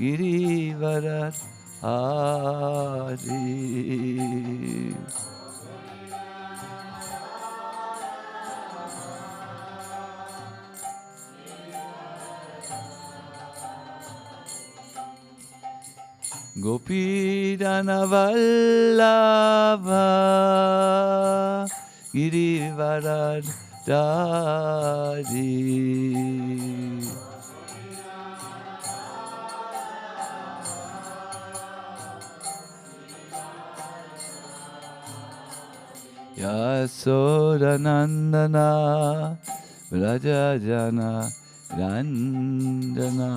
Girivarat Hari. Gopidana Vallabha Girivarat Dari. Yasodanandana Vrajajana Randana.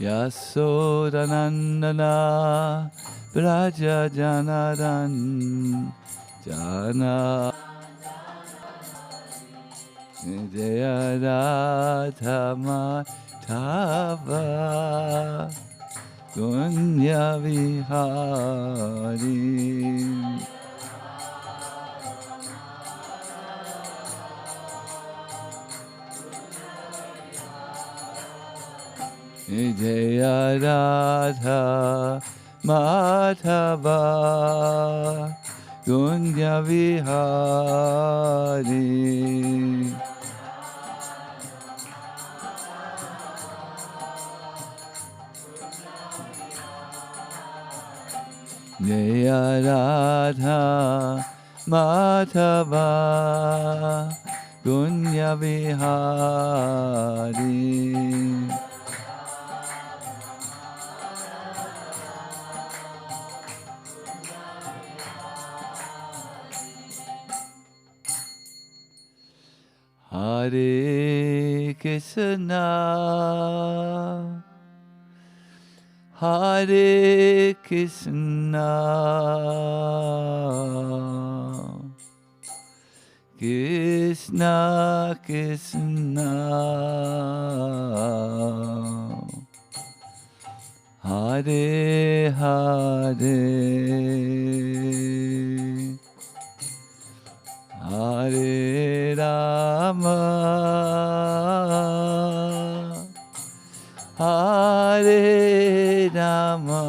Yasodanandana Vrajajana Randana. Jaya Radha Madhava Gunya Vihari. Jaya Radha Madhava Gunya Vihari. Jaya Radha Madhava Gunya Vihari. Hare Krishna, Hare Krishna, Krishna Krishna, Hare Hare, Hare Rama, Hare Rama,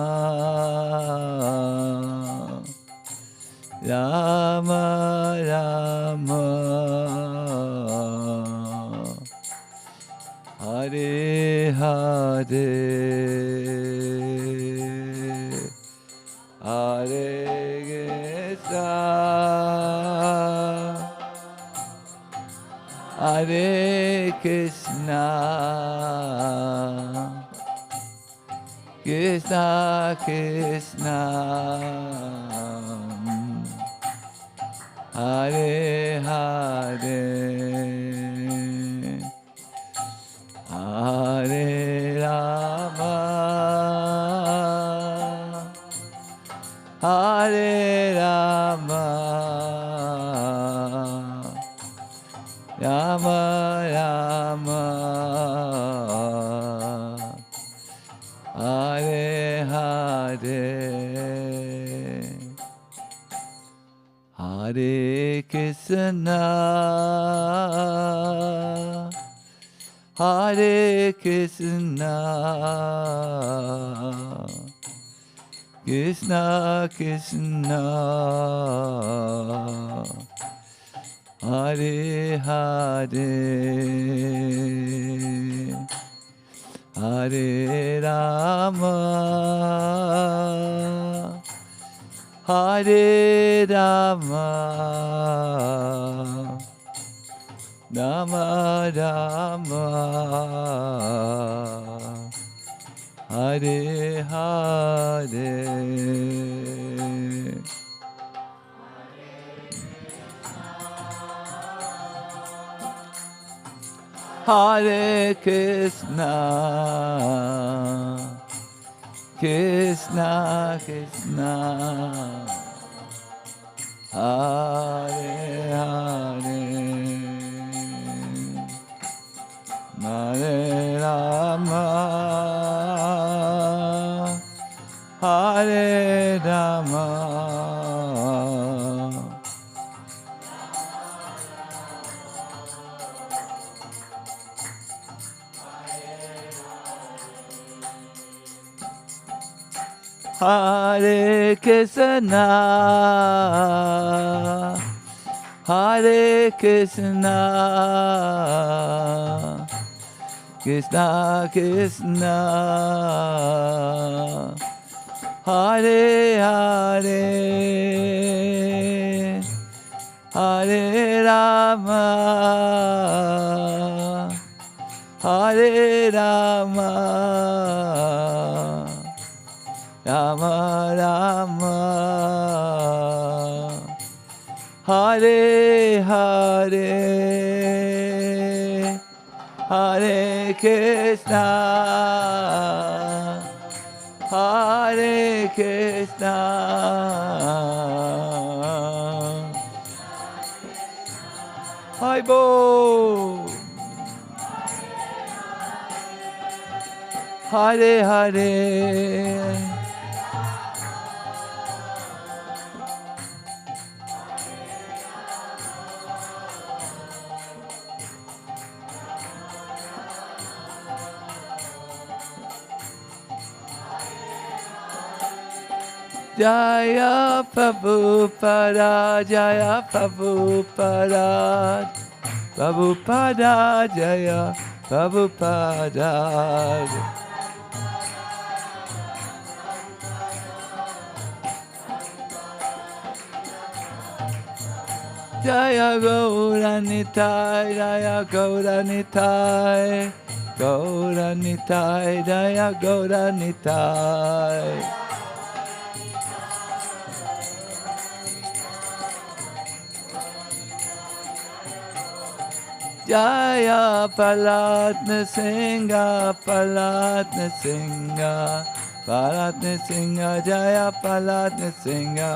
Rama Rama, Hare Hare, Hare Krishna, Hare Krishna, Krishna Krishna, Hare Hare, Hare Rama, Hare Rama, Rama Rama, Hare Hare, Hare Krishna, Hare Krishna, Krishna Krishna, Hare Hare, Hare Rama, Hare Rama, Rama Rama, Hare Hare. Hare Krishna, Krishna Krishna, Hare Hare, Hare Rama, Hare Rama, Hare Krishna, Hare Krishna, Krishna Krishna, Hare Hare, Hare Rama, Hare Rama, Rama Rama, Hare Hare, Hare Krishna, Hare Krishna, Haibo, Hare Hare, Jaya Prabhupada, Jaya Prabhupada, Prabhupada, Jaya Prabhupada. Jaya Gauranitai, Jaya Gauranitai, Gauranitai, Jaya Gauranitai. Jaya Palatna Singha, Palatna Singha, Palatna Singha, Jaya Palatna Singha.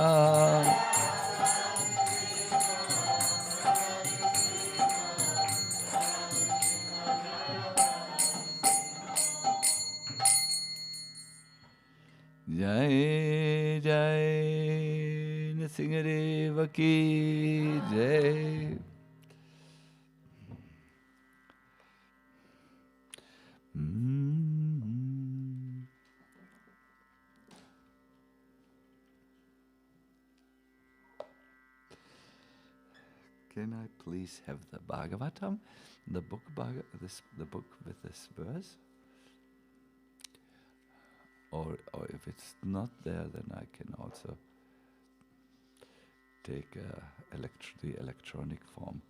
Jai Jai Nrsingadeva ki Jai. Can I please have the Bhagavatam, the book the book with this verse? Or if it's not there, then I can also take the electronic form.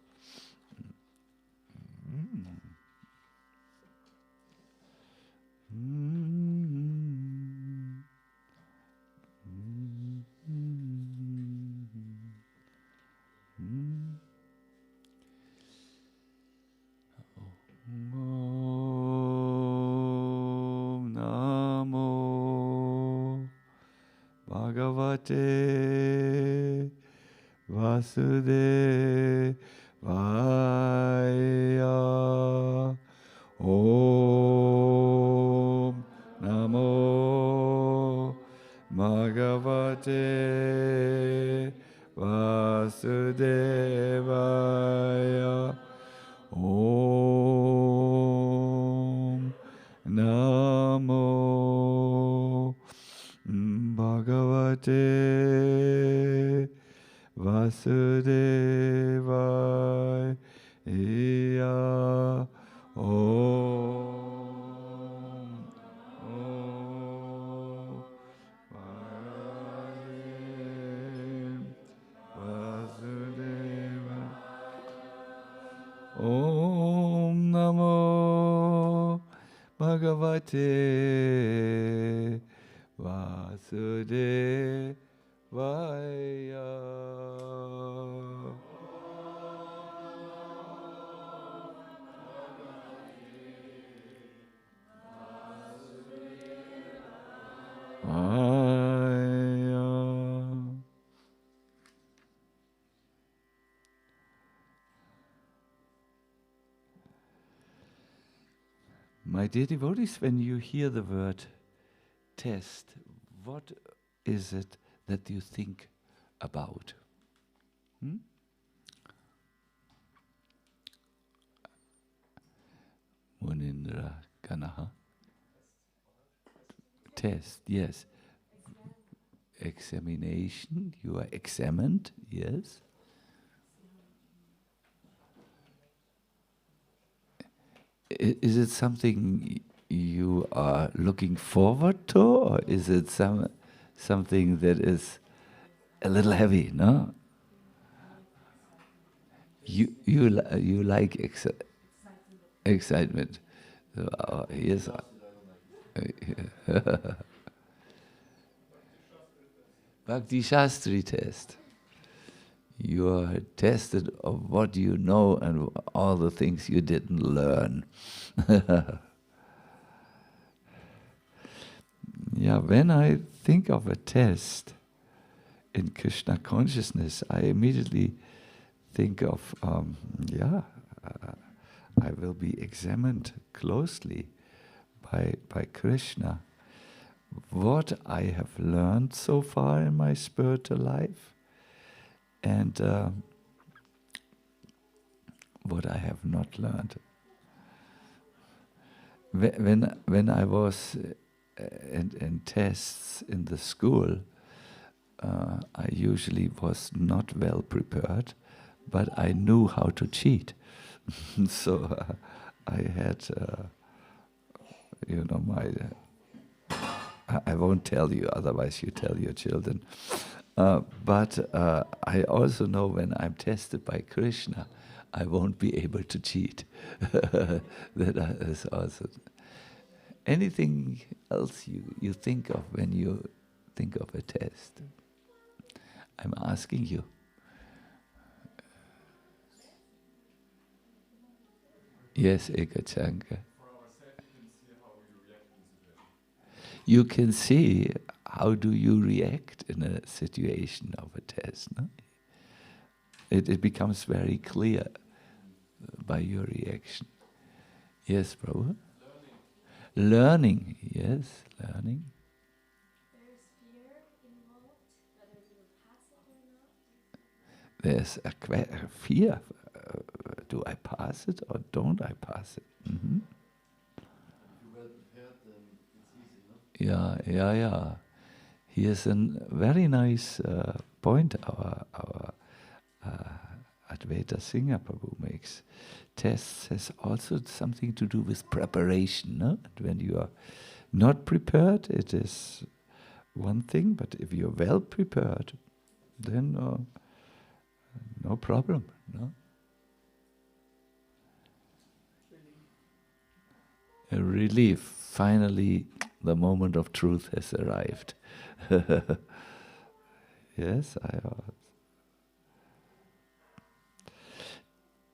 Bhagavate Vasudevaya. Om Namo Bhagavate Vasudevaya. Om Namo Bhagavate Vasudevaya. Om Vasudevaya. Om Namo Bhagavate Vasudevaya. My dear devotees, when you hear the word test, what is it that you think about? Munindra Kanaha? Test, yes. examination, you are examined, yes. Is it something you are looking forward to, or is it something that is a little heavy, no? You like excitement. So, yes. Bhakti Shastri test. You are tested of what you know and all the things you didn't learn. Yeah, when I think of a test in Krishna consciousness, I immediately think of, I will be examined closely by Krishna. What I have learned so far in my spiritual life, and what I have not learned. When I was in tests in the school, I usually was not well prepared, but I knew how to cheat. So I had, I won't tell you, otherwise you tell your children. But I also know when I'm tested by Krishna, I won't be able to cheat. That is also. Anything else you think of when you think of a test? I'm asking you. Yes, Ekachanka. You can see how do you react in a situation of a test. No? It becomes very clear by your reaction. Yes, Prabhu? Learning, yes, learning. There's fear involved, whether you will pass it or not. There's a fear. Do I pass it or don't I pass it? Mm-hmm. Yeah. Here's a very nice point our Advaita Singha Prabhu makes. Tests has also something to do with preparation. No? When you are not prepared, it is one thing, but if you're well prepared, then no problem. No? A relief. Finally, the moment of truth has arrived. Yes,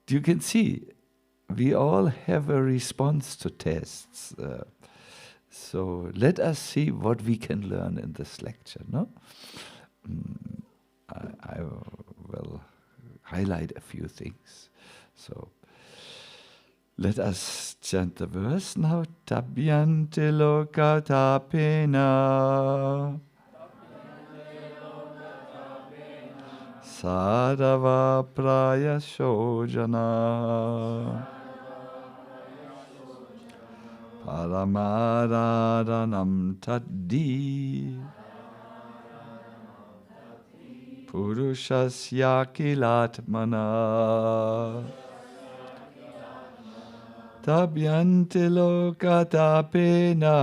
you can see, we all have a response to tests. So let us see what we can learn in this lecture. No, I will highlight a few things. So let us chant the verse now. Tabhyante loka tapena sadava prayasho jana paramaradanam taddi purushasya kilatmana tabhyante loka tapena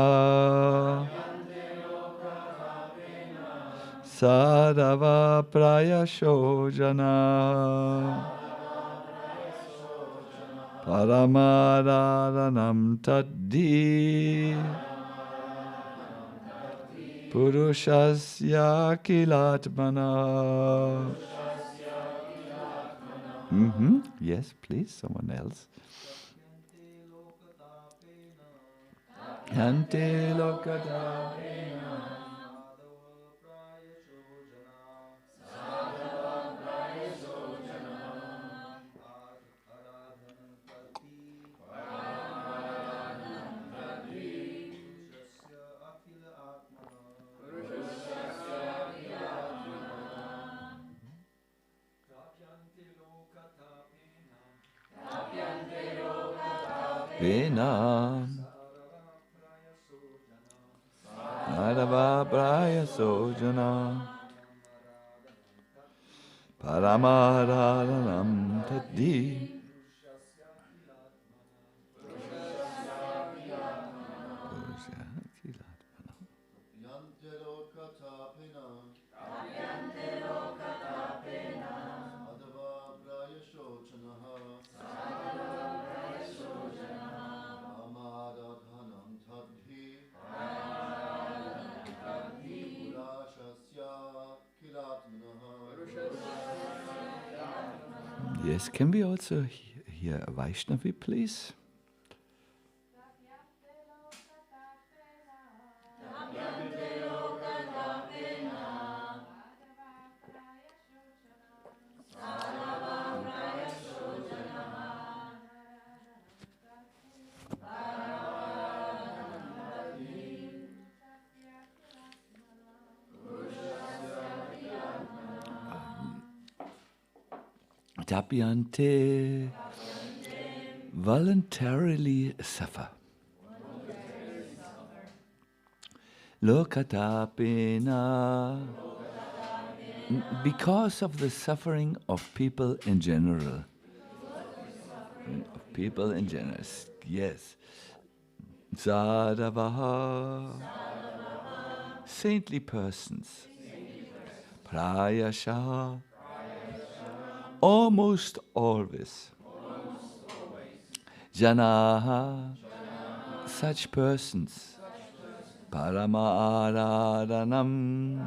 sadava prayasho jana paramaradanam taddi purushasya kilatmana. Yes, please, someone else. Ante lokatapena pena Sadhava Praya Sojana Paramararanam Taddi Yes, can we also hear a Vaishnavi, please? Tapyante, voluntarily suffer. Lokatapena, because of the suffering of people in general. Of people in general, yes. Sadhavaha, saintly persons. Prayasha, almost always. Janaha, such persons. Parama Aradhanam,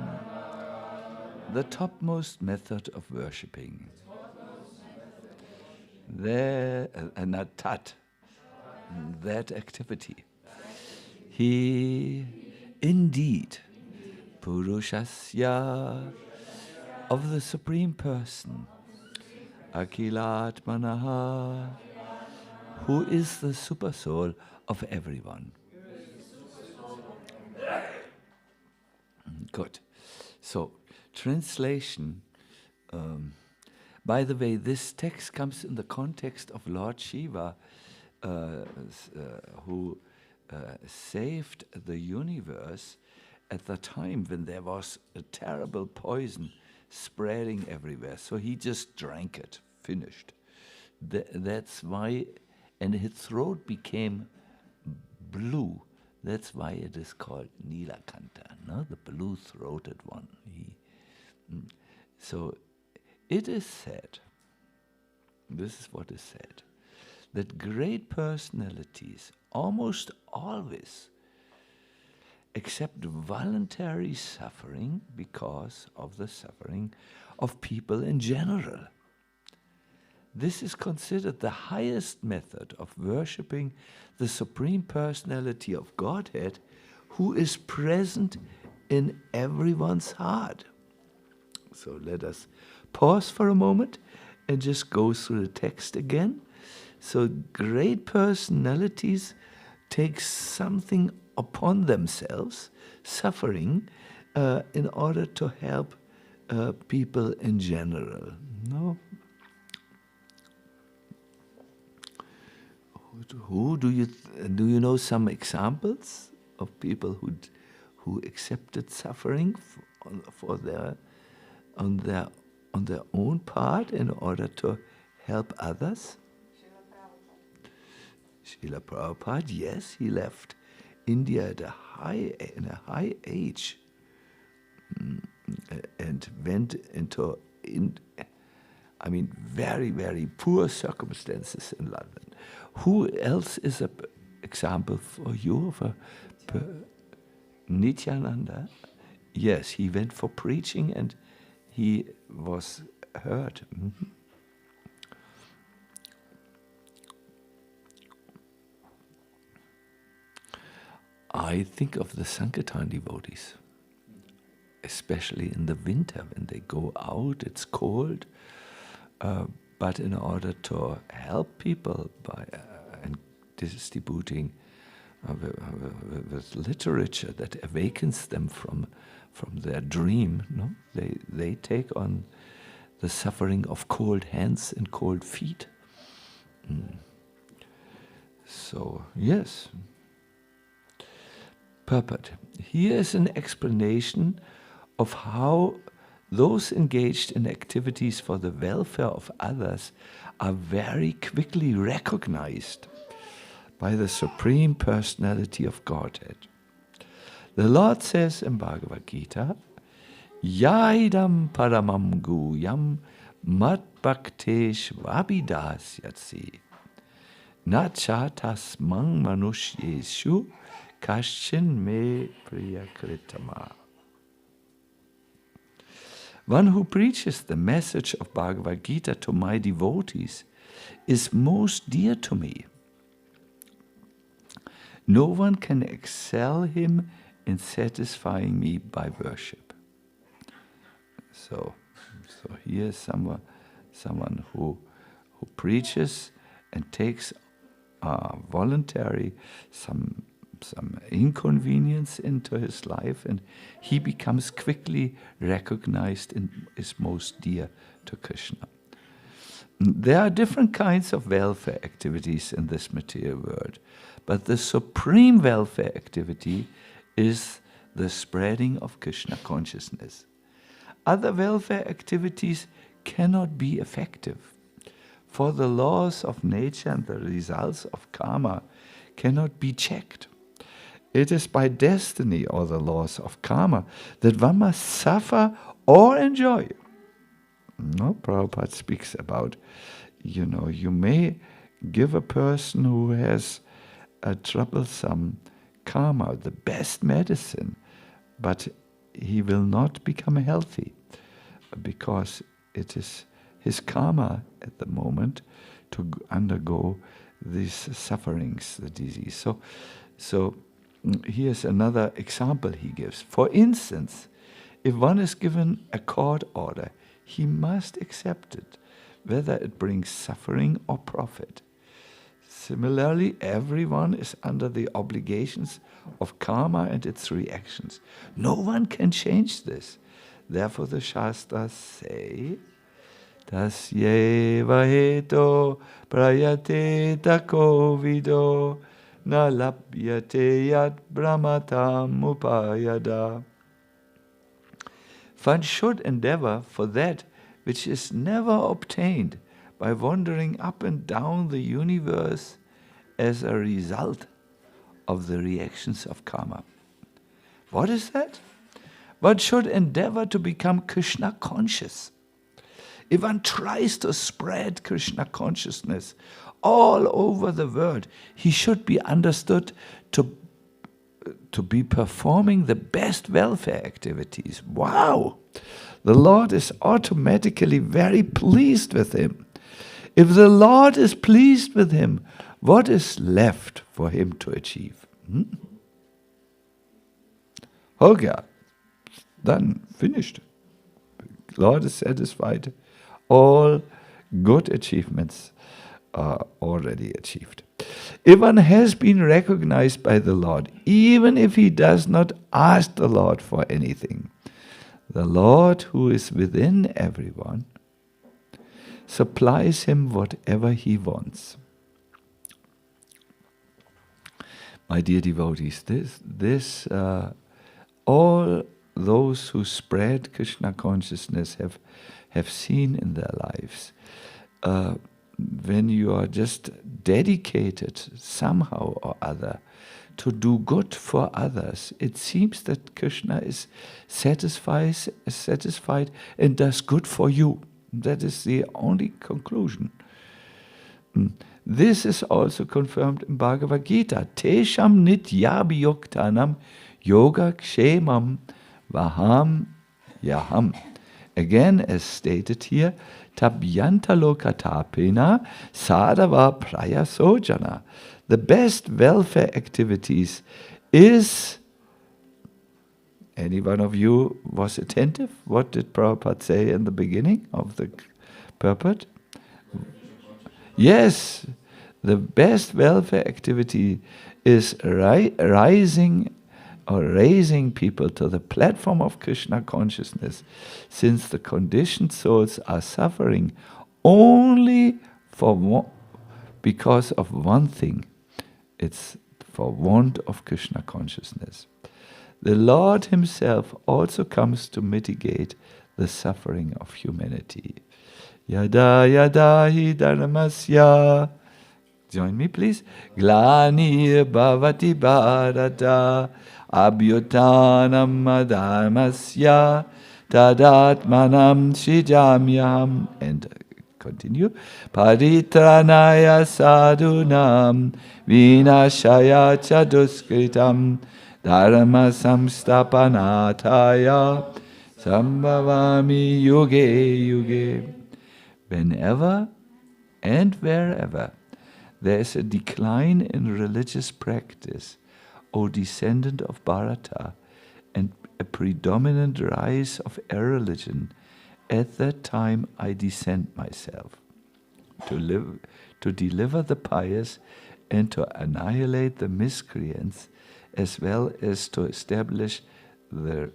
the topmost method of worshipping. There, not tat, that activity. He, indeed, Purushasya, of the Supreme Person, Akilatmanaha, who is the Supersoul of everyone. Good. So, translation. By the way, this text comes in the context of Lord Shiva, who saved the universe at the time when there was a terrible poison spreading everywhere. So he just drank it, finished. That's why, and his throat became blue. That's why it is called Nilakanta, no? The blue-throated one. So it is said, this is what is said, that great personalities almost always accept voluntary suffering because of the suffering of people in general. This is considered the highest method of worshipping the Supreme Personality of Godhead, who is present in everyone's heart. So let us pause for a moment and just go through the text again. So great personalities take something upon themselves, suffering, in order to help people in general. No? Who do you know some examples of people who accepted suffering on their own part in order to help others? Srila Prabhupada, yes, he left India at in a high age and went into very, very poor circumstances in London. Who else is an example for you of a Nityananda? Yes, he went for preaching and he was heard. Mm-hmm. I think of the Sankirtan devotees, especially in the winter when they go out, it's cold, but in order to help people by and distributing with literature that awakens them from their dream, no? They take on the suffering of cold hands and cold feet. So, yes. Purport. Here is an explanation of how those engaged in activities for the welfare of others are very quickly recognized by the Supreme Personality of Godhead. The Lord says in Bhagavad Gita, Yaidam paramam guyam mat bhaktesh vabidasyatsi nachatas mang manushyeshu kaschin me priyakritama. One who preaches the message of Bhagavad Gita to my devotees is most dear to me. No one can excel him in satisfying me by worship. So here's someone who preaches and takes voluntary some inconvenience into his life, and he becomes quickly recognized and is most dear to Krishna. There are different kinds of welfare activities in this material world, but the supreme welfare activity is the spreading of Krishna consciousness. Other welfare activities cannot be effective, for the laws of nature and the results of karma cannot be checked. It is by destiny or the laws of karma that one must suffer or enjoy. No, Prabhupada speaks about, you may give a person who has a troublesome karma the best medicine, but he will not become healthy because it is his karma at the moment to undergo these sufferings, the disease. So here's another example he gives. For instance, if one is given a court order, he must accept it, whether it brings suffering or profit. Similarly, everyone is under the obligations of karma and its reactions. No one can change this. Therefore the Shastras say, Tasyeva heto prayate tako vido na labhyate yad brahmatam upayada. One should endeavor for that which is never obtained by wandering up and down the universe as a result of the reactions of karma. What is that? One should endeavor to become Krishna conscious. If one tries to spread Krishna consciousness all over the world, he should be understood to be performing the best welfare activities. Wow! The Lord is automatically very pleased with him. If the Lord is pleased with him, what is left for him to achieve? Okay, done, finished. Lord is satisfied. All good achievements are already achieved. If one has been recognized by the Lord, even if he does not ask the Lord for anything, the Lord who is within everyone supplies him whatever he wants. My dear devotees, all those who spread Krishna consciousness have seen in their lives. When you are just dedicated somehow or other to do good for others, it seems that Krishna is satisfied and does good for you. That is the only conclusion. This is also confirmed in Bhagavad Gita. Tesham nityabhiyuktanam yoga kshemam vaham yaham. Again, as stated here, tabyantalokatapena sadhava prayasojana. The best welfare activities is... Any one of you was attentive? What did Prabhupada say in the beginning of the purport? Yes, the best welfare activity is raising people to the platform of Krishna consciousness, since the conditioned souls are suffering only because of one thing. It's for want of Krishna consciousness. the Lord himself also comes to mitigate the suffering of humanity. Yada yada hi dharmasya. Join me, please. Glani bhavati bharata abhyutanam adharmasya tadatmanam shijamyam. And continue. Paritranaya sadhunam vinashaya chaduskritam dharma samstapanataya sambhavami yuge yuge. Whenever and wherever there is a decline in religious practice, O descendant of Bharata, and a predominant rise of irreligion, at that time I descend myself to deliver the pious and to annihilate the miscreants, as well as to establish the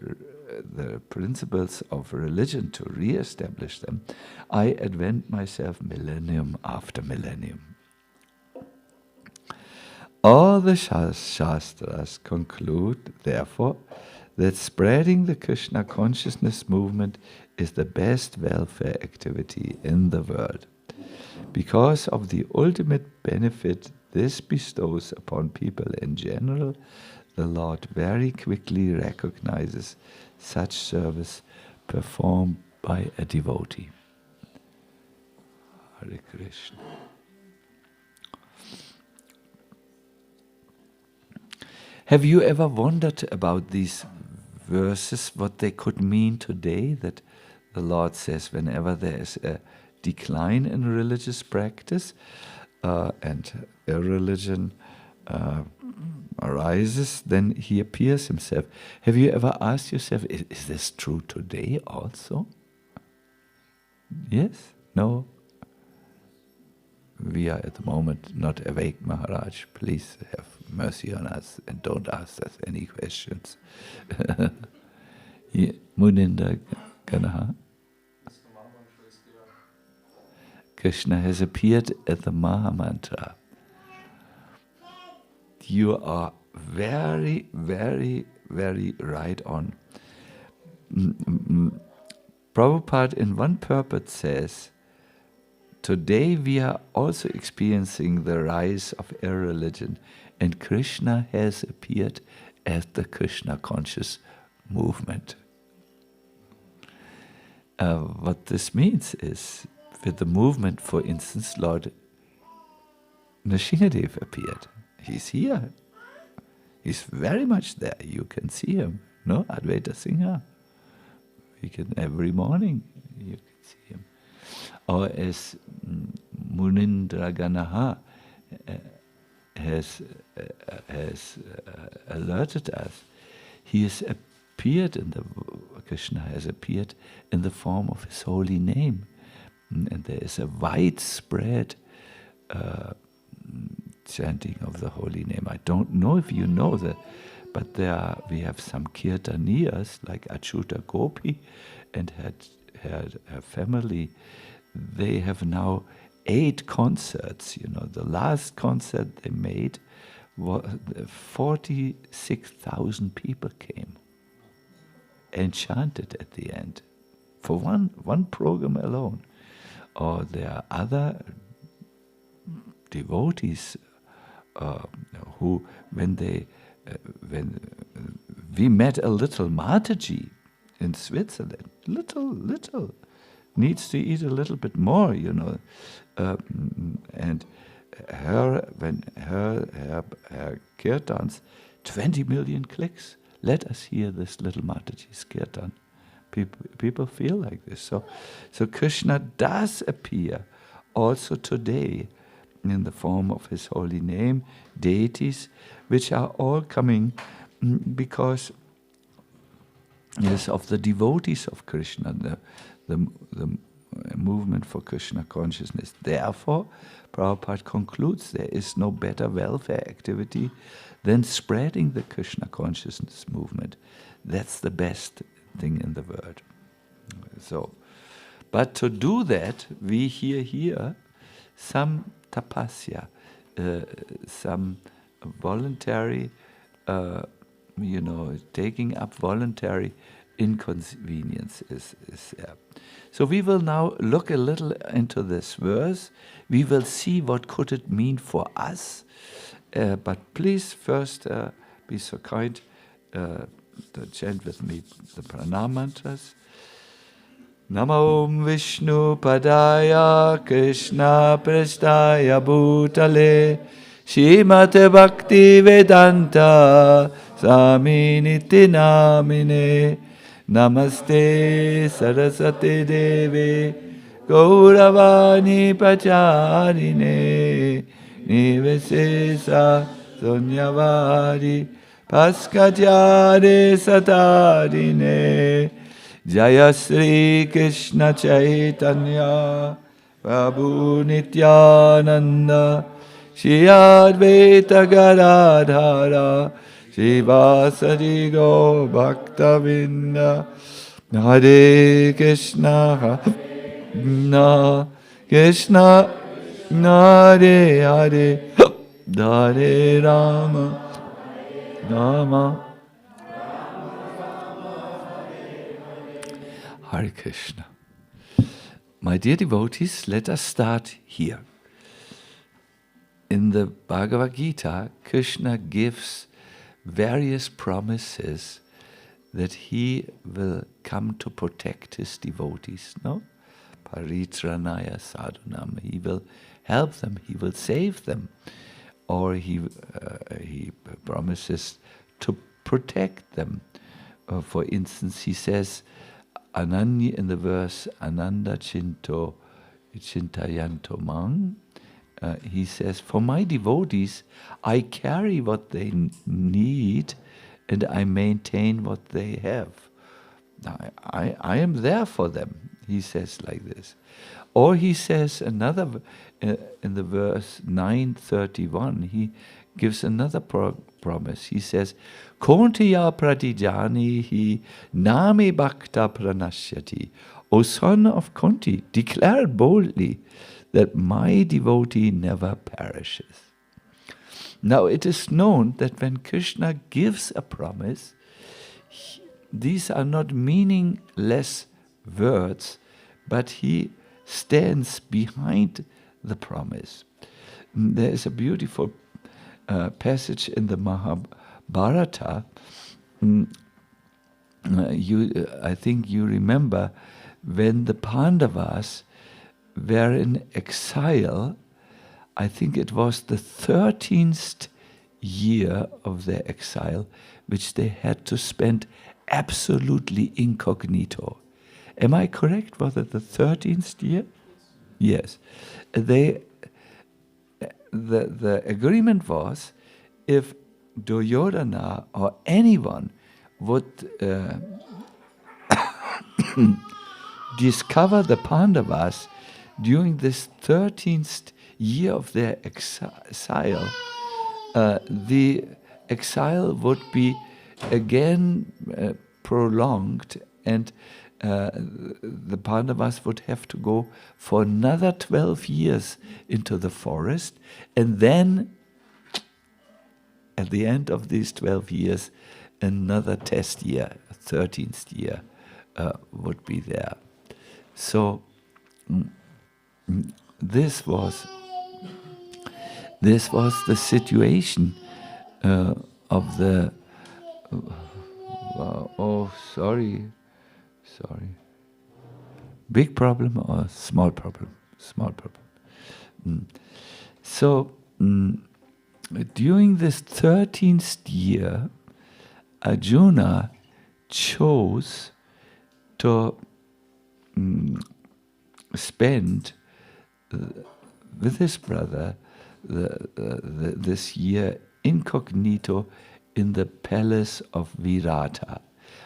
principles of religion, to re-establish them. I advent myself millennium after millennium. All the Shastras conclude, therefore, that spreading the Krishna consciousness movement is the best welfare activity in the world. Because of the ultimate benefit this bestows upon people in general, the Lord very quickly recognizes such service performed by a devotee. Hare Krishna. Have you ever wondered about these verses, what they could mean today? That the Lord says whenever there is a decline in religious practice and irreligion arises, then he appears himself. Have you ever asked yourself, is this true today also? Yes? No? We are at the moment not awake, Maharaj. Please have mercy on us and don't ask us any questions. Muninda Ganaha. Krishna has appeared at the Mahamantra. You are very, very, very right on. Prabhupada in one purport says, today we are also experiencing the rise of irreligion, and Krishna has appeared as the Krishna conscious movement. What this means is, with the movement, for instance, Lord Nrsimhadev appeared. He's here. He's very much there. You can see him. No, Advaita Singha. You can every morning you can see him. Or as Munindra Ganaha has alerted us, he has appeared Krishna has appeared in the form of his holy name, and there is a widespread chanting of the holy name. I don't know if you know that, but we have some kirtaniyas like Achyuta Gopi and her family. They have now 8 concerts. You know, the last concert they made, 46,000 people came and chanted at the end for one program alone. Or there are other devotees who, when we met a little Mataji in Switzerland, little, needs to eat a little bit more, you know, and her kirtans, 20 million clicks. Let us hear this little Mataji's kirtan. People feel like this. So Krishna does appear also today in the form of his holy name, deities, which are all coming because of the devotees of Krishna, the movement for Krishna consciousness. Therefore, Prabhupada concludes there is no better welfare activity than spreading the Krishna consciousness movement. That's the best thing in the world. So, but to do that, we hear here some tapasya, some voluntary taking up voluntary inconvenience is there. So we will now look a little into this verse. We will see what could it mean for us. But please first be so kind to chant with me the pranam mantras. Namo Om Vishnu Padaya Krishna Prasthaya Bhutale Śrīmad-Bhakti Vedanta Swami Niti Namine Namaste Saraswati Devi Gauravani Pacharine Nivesesa Sonyavari Paskatyare Satarine Jaya Sri Krishna Chaitanya Prabhu Nityananda Shri Advaita Gadadhara Shivasari Go Bhaktavinda Hare Krishna Hare Krishna Hare Hare Hare Rama Rama Hare Krishna. My dear devotees, let us start here. In the Bhagavad Gita, Krishna gives various promises that he will come to protect his devotees, no? Paritranaya sadhunam. He will help them, he will save them. Or he promises to protect them. For instance, he says, Ananya in the verse Ananda Chinto Chintayanto Mang, he says, for my devotees, I carry what they need and I maintain what they have. I am there for them, he says like this. Or he says another, in the verse 931, he gives another promise. He says, Kontiya pratijani hi nami bhakta pranashyati. O son of Kunti, declare boldly that my devotee never perishes. Now it is known that when Krishna gives a promise, these are not meaningless words, but he stands behind the promise. There is a beautiful passage in the Mahabharata. I think you remember when the Pandavas were in exile. I think it was the 13th year of their exile, which they had to spend absolutely incognito. Am I correct? Was it the 13th year? Yes. The agreement was, if Duryodhana or anyone would discover the Pandavas during this 13th year of their exile, the exile would be again prolonged, and the Pandavas would have to go for another 12 years into the forest, and then at the end of these 12 years, another test year, 13th year, would be there. So this was the situation of the. Sorry. Big problem or small problem? Small problem. So during this 13th year, Arjuna chose to spend with his brother this year incognito in the palace of Virata.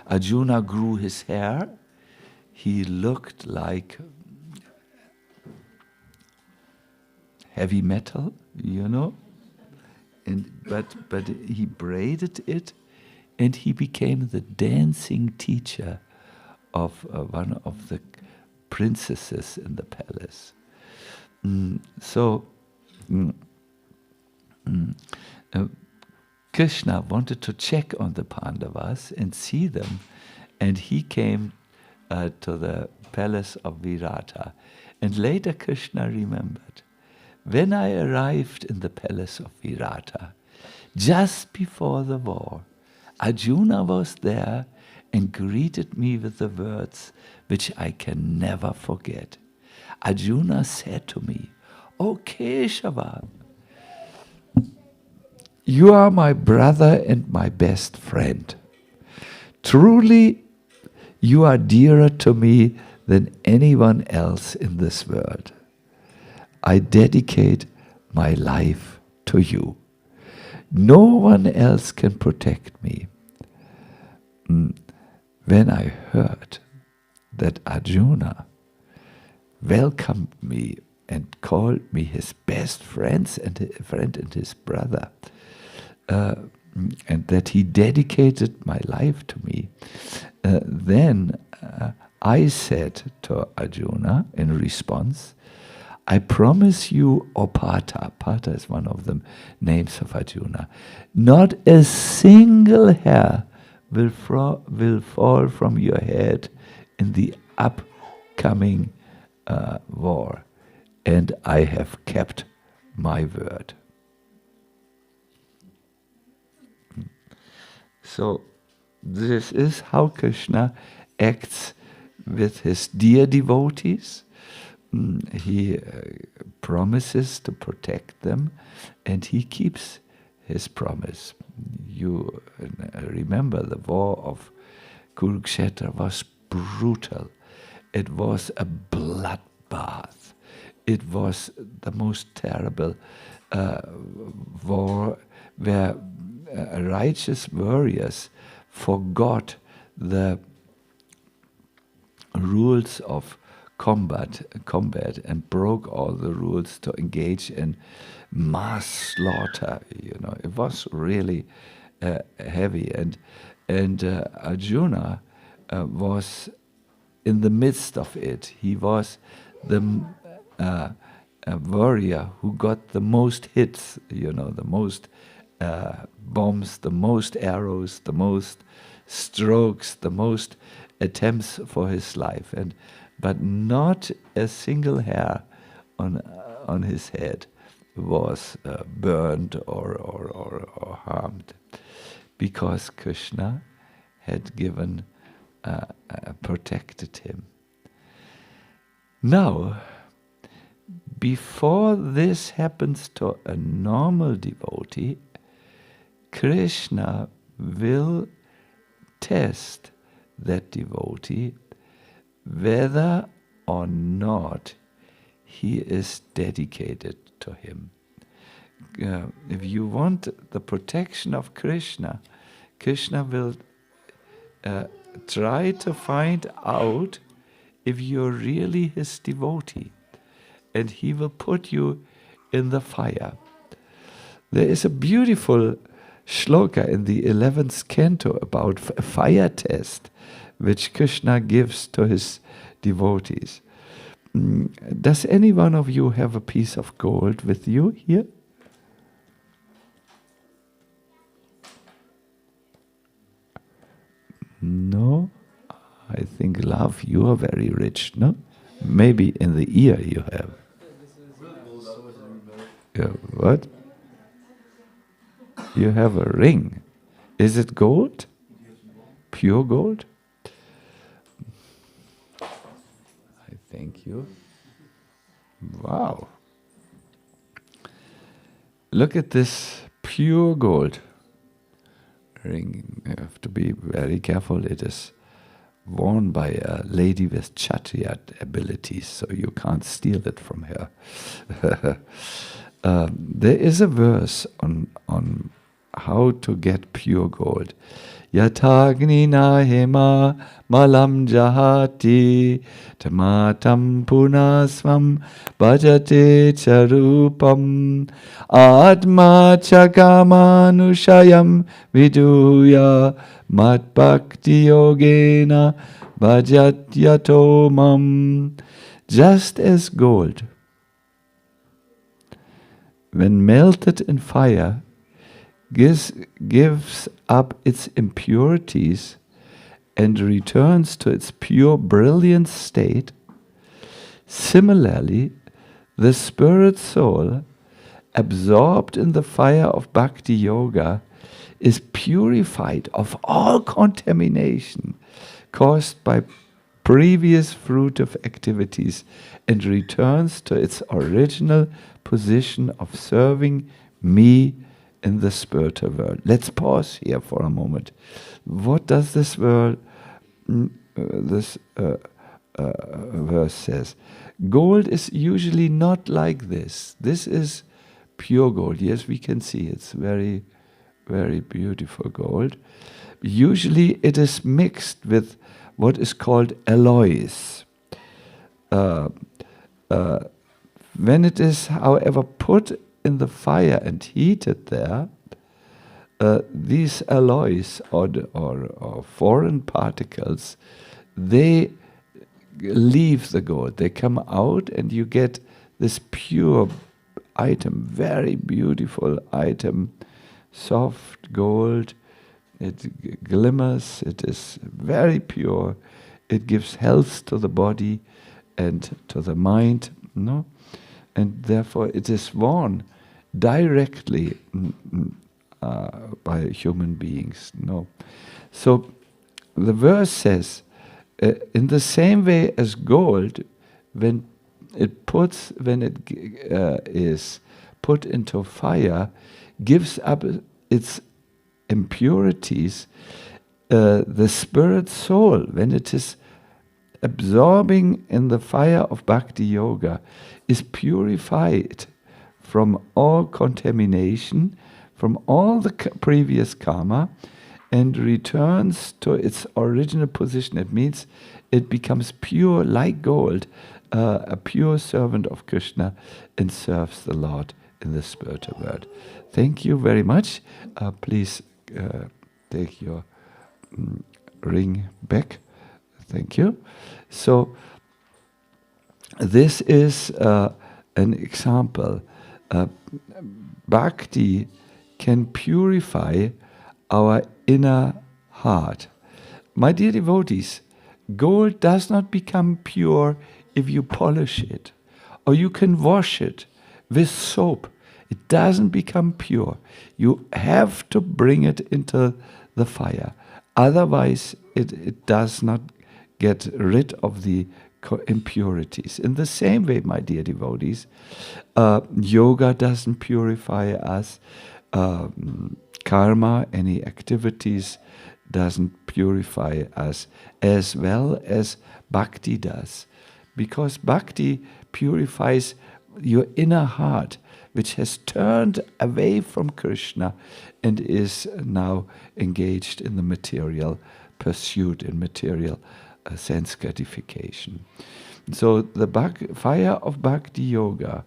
Arjuna grew his hair. He looked like heavy metal, but he braided it, and he became the dancing teacher of one of the princesses in the palace. Krishna wanted to check on the Pandavas and see them, and he came to the palace of Virata. And later Krishna remembered, when I arrived in the palace of Virata, just before the war, Arjuna was there and greeted me with the words which I can never forget. Arjuna said to me, "O Keshava, you are my brother and my best friend. Truly, you are dearer to me than anyone else in this world. I dedicate my life to you. No one else can protect me." When I heard that Arjuna welcomed me and called me his best friend and his brother, and that he dedicated my life to me, then I said to Arjuna in response, "I promise you, O Pata," Pata is one of the names of Arjuna, "not a single hair will fall from your head in the upcoming war, and I have kept my word." So this is how Krishna acts with his dear devotees. He promises to protect them, and he keeps his promise. You remember the war of Kurukshetra was brutal. It was a bloodbath. It was the most terrible war where righteous warriors forgot the rules of combat and broke all the rules to engage in mass slaughter. It was really heavy, and Arjuna was in the midst of it. He was the warrior who got the most hits, the most bombs, the most arrows, the most strokes, the most attempts for his life, but not a single hair on his head was burned or harmed, because Krishna had given protected him. Now, before this happens to a normal devotee, Krishna will test that devotee whether or not he is dedicated to him. If you want the protection of Krishna, Krishna will try to find out if you're really his devotee, and he will put you in the fire. There is a beautiful shloka in the 11th canto about a fire test which Krishna gives to his devotees. Does any one of you have a piece of gold with you here? No? I think, love, you are very rich, no? Maybe in the ear you have. What? You have a ring. Is it gold? Pure gold? I thank you. Wow. Look at this pure gold ring. You have to be very careful. It is worn by a lady with Kshatriya abilities, so you can't steal it from her. There is a verse on how to get pure gold. Yatagni nahema malam jahati tamatam punasvam bhajate charupam atma chakamanushayam viduya mat bhakti yogena bhajatyatomam. Just as gold, when melted in fire, gives up its impurities and returns to its pure, brilliant state, similarly, the spirit soul, absorbed in the fire of Bhakti Yoga, is purified of all contamination caused by previous fruitive activities and returns to its original position of serving me in the spiritual world. Let's pause here for a moment. What does this verse says? Gold is usually not like this. This is pure gold. Yes, we can see it's very, very beautiful gold. Usually it is mixed with what is called alloys. When it is, however, put in the fire and heated there, these alloys or foreign particles, they leave the gold. They come out and you get this pure item, very beautiful item, soft gold. It glimmers, it is very pure, it gives health to the body and to the mind, no? And therefore it is worn directly by human beings, no? So the verse says, in the same way as gold, when it is put into fire, gives up its impurities, the spirit soul, when it is absorbing in the fire of Bhakti Yoga, is purified from all contamination, from all the previous karma, and returns to its original position. It means it becomes pure like gold, a pure servant of Krishna, and serves the Lord in the spiritual world. Thank you very much. Please take your ring back. Thank you. So this is an example. Bhakti can purify our inner heart. My dear devotees, gold does not become pure if you polish it, or you can wash it with soap. It doesn't become pure. You have to bring it into the fire. Otherwise, it does not get rid of the impurities. In the same way, my dear devotees, yoga doesn't purify us. Karma, any activities, doesn't purify us as well as bhakti does. Because bhakti purifies your inner heart, which has turned away from Krishna and is now engaged in the material pursuit, in material sense gratification. So the fire of Bhakti Yoga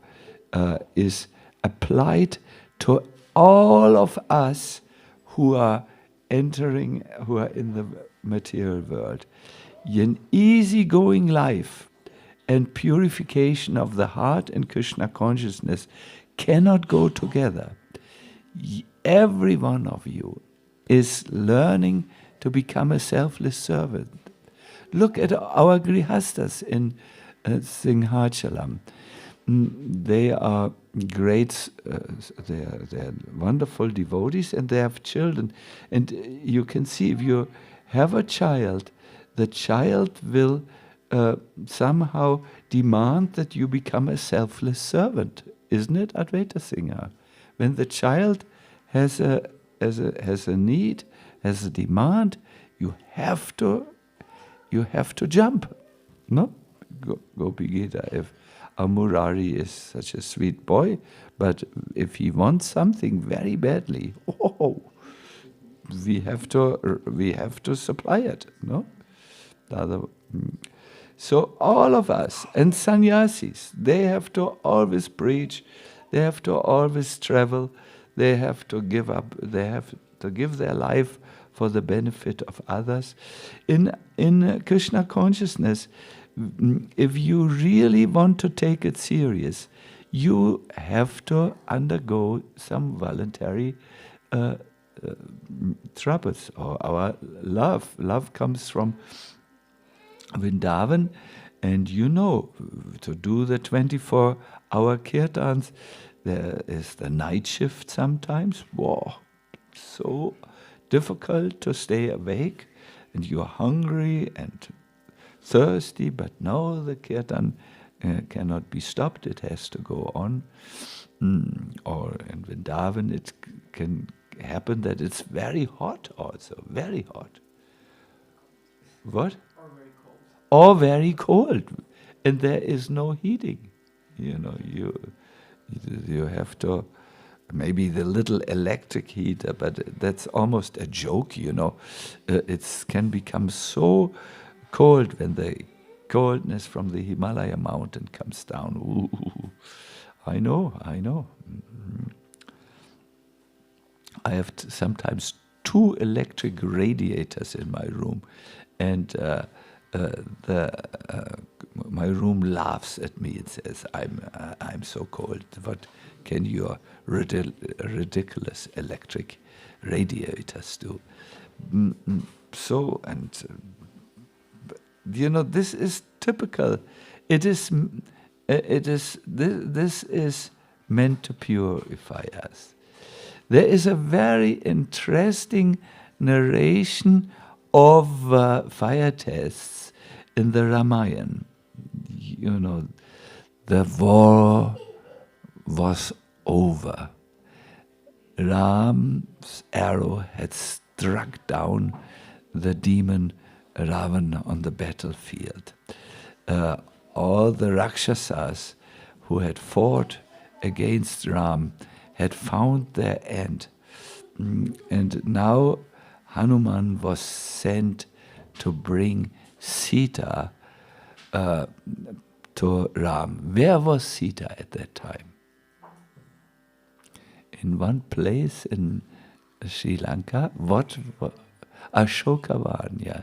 is applied to all of us who are in the material world. An easygoing life and purification of the heart and Krishna consciousness cannot go together. Every one of you is learning to become a selfless servant. Look at our grihastas in Simhachalam. They are great, they are wonderful devotees, and they have children. And you can see, if you have a child, the child will somehow demand that you become a selfless servant. Isn't it, Advaita Singha? When the child has a need, has a demand, you have to jump. No? Gopi Gita. If Murari is such a sweet boy, but if he wants something very badly, we have to supply it. No? So all of us, and sannyasis, they have to always preach, they have to always travel, they have to give up, they have to give their life for the benefit of others. In Krishna consciousness, if you really want to take it serious, you have to undergo some voluntary troubles, or our love. Love comes from Vrindavan, and to do the 24-hour kirtans, there is the night shift sometimes. Whoa, so difficult to stay awake, and you're hungry and thirsty, but no, the kirtan cannot be stopped, it has to go on. Or in Vrindavan, it can happen that it's very hot also, very hot. What? Or very cold. And there is no heating. You have to, maybe the little electric heater, but that's almost a joke, It can become so cold when the coldness from the Himalaya mountain comes down. Ooh, I know. I have sometimes 2 electric radiators in my room, and my room laughs at me and says, "I'm so cold. What can your ridiculous electric radiators do?" So, and this is typical. This is meant to purify us. There is a very interesting narration of fire tests in the Ramayana. The war was over. Ram's arrow had struck down the demon Ravan on the battlefield. All the Rakshasas who had fought against Ram had found their end. And now Hanuman was sent to bring Sita to Ram. Where was Sita at that time? In one place in Sri Lanka. What? Ashokavan, yeah.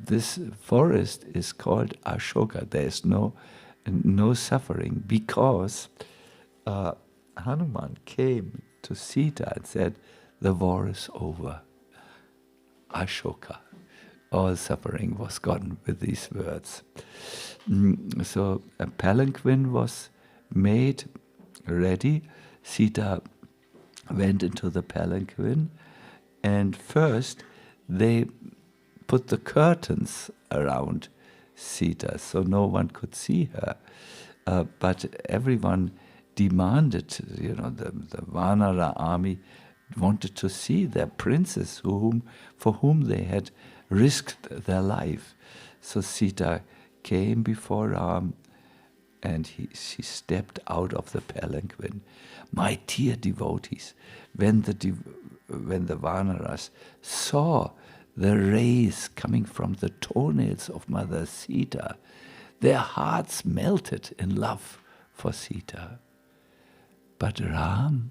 This forest is called Ashoka. There is no suffering because Hanuman came to Sita and said, "The war is over." Ashoka. All suffering was gone with these words. So a palanquin was made ready. Sita went into the palanquin, and first they put the curtains around Sita so no one could see her. But everyone demanded, the Vanara army wanted to see their princess for whom they had risked their life. So Sita came before Ram, and she stepped out of the palanquin. My dear devotees, when the Vanaras saw the rays coming from the toenails of Mother Sita, their hearts melted in love for Sita. But Ram,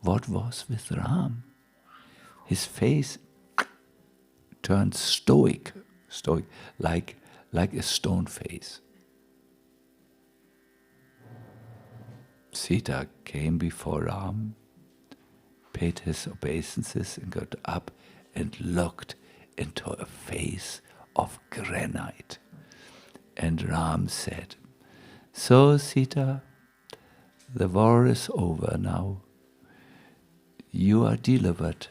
what was with Ram? His face turned stoic, like a stone face. Sita came before Ram, paid his obeisances, and got up and looked into a face of granite. And Ram said, "So, Sita, the war is over now. You are delivered.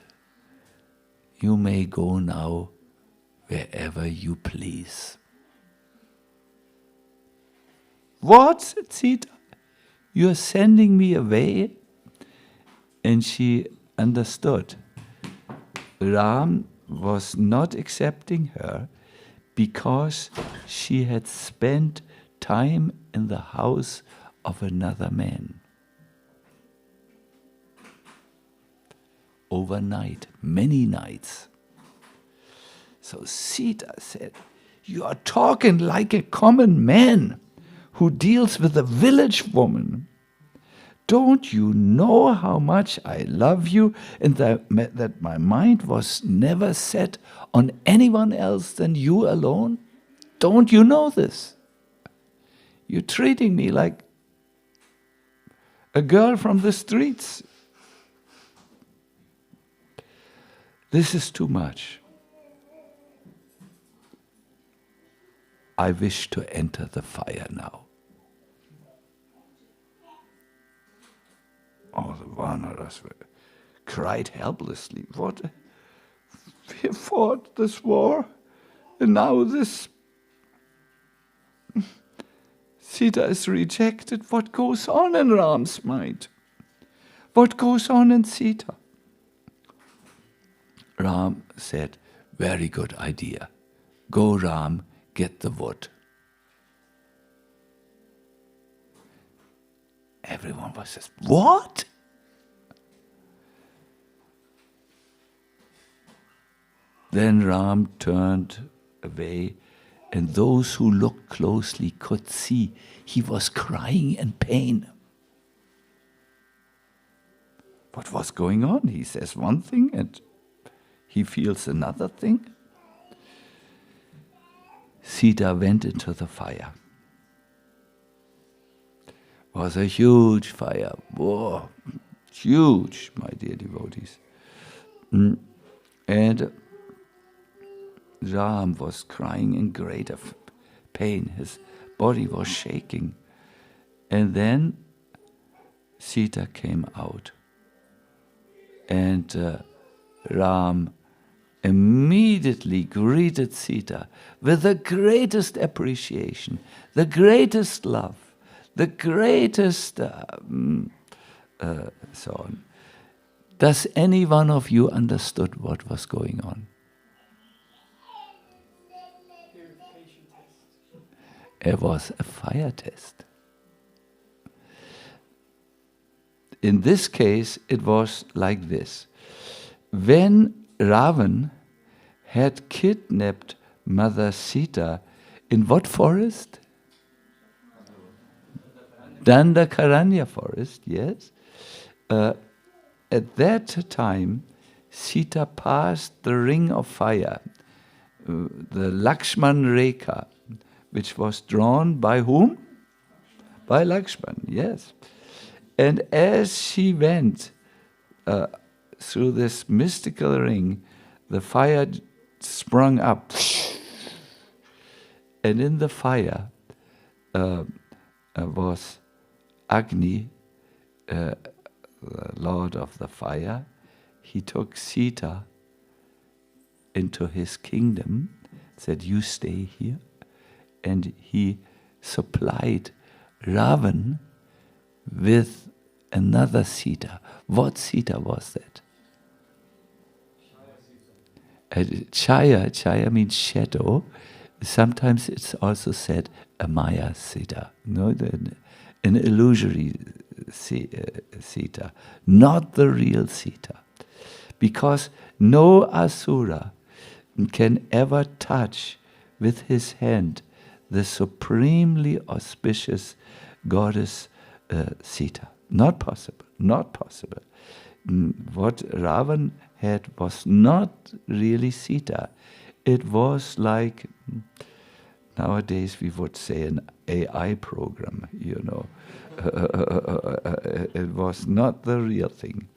You may go now wherever you please." "What?" said Sita. "You are sending me away?" And she understood. Ram was not accepting her because she had spent time in the house of another man. Overnight, many nights. So Sita said, "You are talking like a common man who deals with a village woman. Don't you know how much I love you and that my mind was never set on anyone else than you alone? Don't you know this? You're treating me like a girl from the streets. This is too much. I wish to enter the fire now. Oh, the Vanaras cried helplessly. What? We fought this war, and now this Sita is rejected. What goes on in Ram's mind? What goes on in Sita? Ram said, very good idea. Go, Ram, get the wood. Everyone was just, what? Then Ram turned away, and those who looked closely could see he was crying in pain. What was going on? He says one thing and he feels another thing. Sita went into the fire. It was a huge fire. Whoa, huge, my dear devotees. And Ram was crying in great pain. His body was shaking. And then Sita came out. And Ram immediately greeted Sita with the greatest appreciation, the greatest love, the greatest so on. Does any one of you understood what was going on? Purification test. It was a fire test. In this case, it was like this. When Ravan had kidnapped Mother Sita in what forest? Dandakaranya forest, yes. At that time, Sita passed the ring of fire, the Lakshman Rekha, which was drawn by whom? By Lakshman, yes. And as she went through this mystical ring, the fire sprung up. And in the fire was Agni, the Lord of the fire. He took Sita into his kingdom, said, you stay here. And he supplied Ravan with another Sita. What Sita was that? Chaya means shadow. Sometimes it's also said a Maya Sita, no, an illusory Sita, not the real Sita. Because no Asura can ever touch with his hand the supremely auspicious goddess Sita. Not possible, not possible. What Ravan had was not really Sita. It was like, nowadays we would say an AI program, you know. It was not the real thing.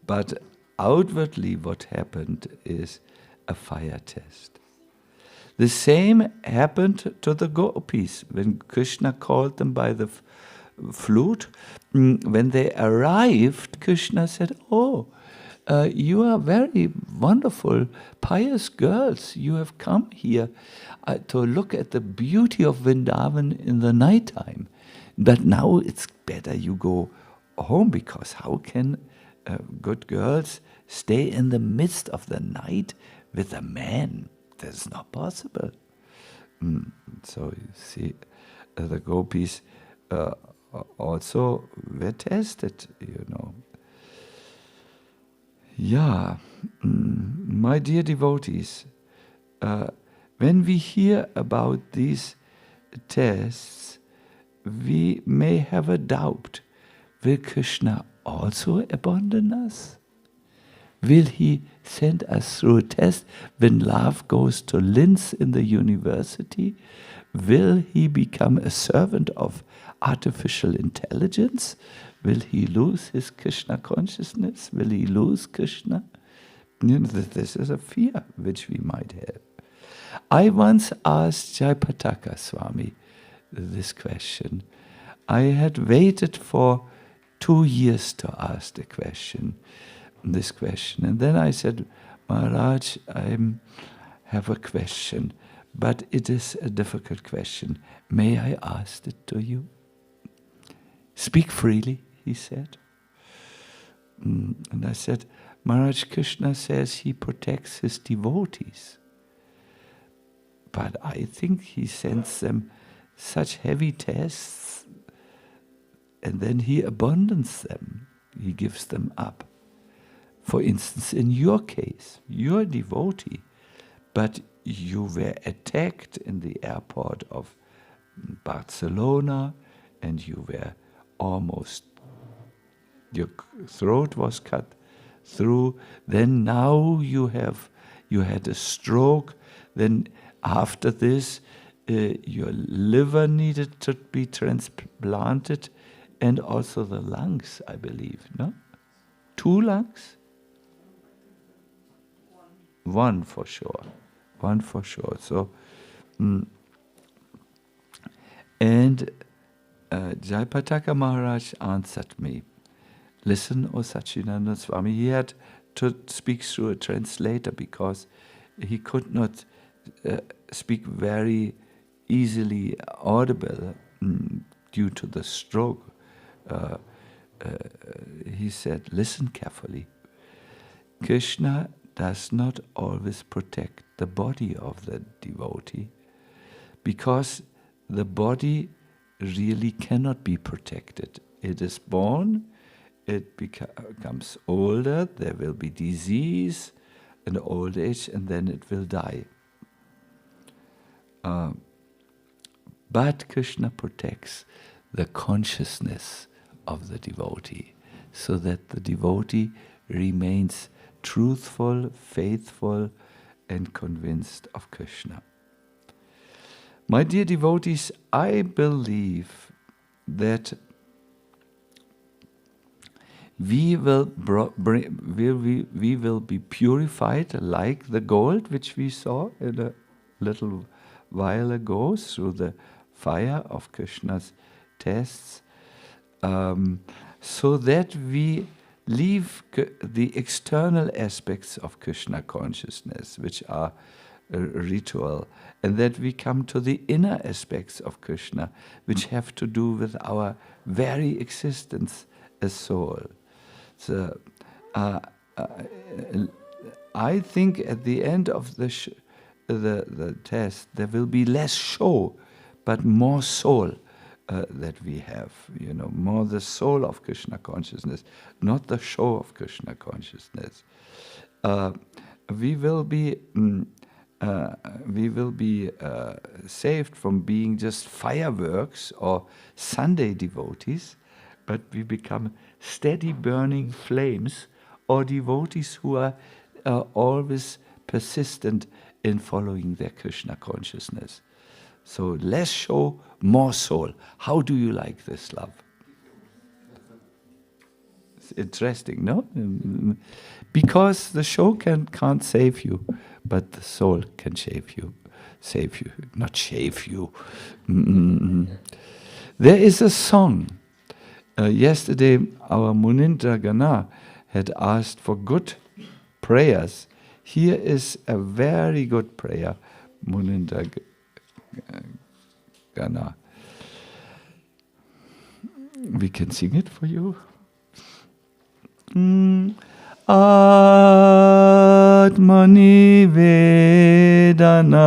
But outwardly what happened is a fire test. The same happened to the gopis when Krishna called them by the flute. When they arrived, Krishna said, oh, you are very wonderful, pious girls. You have come here to look at the beauty of Vrindavan in the nighttime. But now it's better you go home, because how can good girls stay in the midst of the night with a man? That's not possible. So you see, the gopis also were tested, you know. Yeah, my dear devotees, when we hear about these tests, we may have a doubt. Will Krishna also abandon us? Will he send us through a test when love goes to Linz in the university? Will he become a servant of artificial intelligence? Will he lose his Krishna consciousness? Will he lose Krishna? This is a fear which we might have. I once asked Jayapataka Swami this question. I had waited for 2 years to ask this question. And then I said, Maharaj, I have a question, but it is a difficult question. May I ask it to you? Speak freely, he said. And I said, Maharaj, Krishna says he protects his devotees. But I think he sends them such heavy tests, and then he abandons them. He gives them up. For instance, in your case, you're a devotee, but you were attacked in the airport of Barcelona, and you were almost, your throat was cut through. Then now you had a stroke. Then after this, your liver needed to be transplanted, and also the lungs, I believe, no? 2 lungs? One for sure. So, and Jayapataka Maharaj answered me, listen, O Sacinandana Swami, he had to speak through a translator because he could not speak very easily audible due to the stroke. He said, listen carefully. Krishna does not always protect the body of the devotee because the body really cannot be protected. It is born, it becomes older, there will be disease and old age, and then it will die. But Krishna protects the consciousness of the devotee so that the devotee remains truthful, faithful, and convinced of Krishna. My dear devotees, I believe that we will be purified like the gold which we saw in a little while ago through the fire of Krishna's tests, so that we leave the external aspects of Krishna consciousness, which are ritual, and that we come to the inner aspects of Krishna, which have to do with our very existence as soul. So, I think at the end of the test, there will be less show, but more soul that we have, more the soul of Krishna consciousness, not the show of Krishna consciousness. We will be saved from being just fireworks or Sunday devotees, but we become steady burning flames or devotees who are always persistent in following their Krishna consciousness. So less show, more soul. How do you like this, love? It's interesting, no? Because the show can't save you, but the soul can save you, not shave you. There is a song. Yesterday, our Munindra Gana had asked for good prayers. Here is a very good prayer, Munindra Gana. We can sing it for you. Atmani Vedana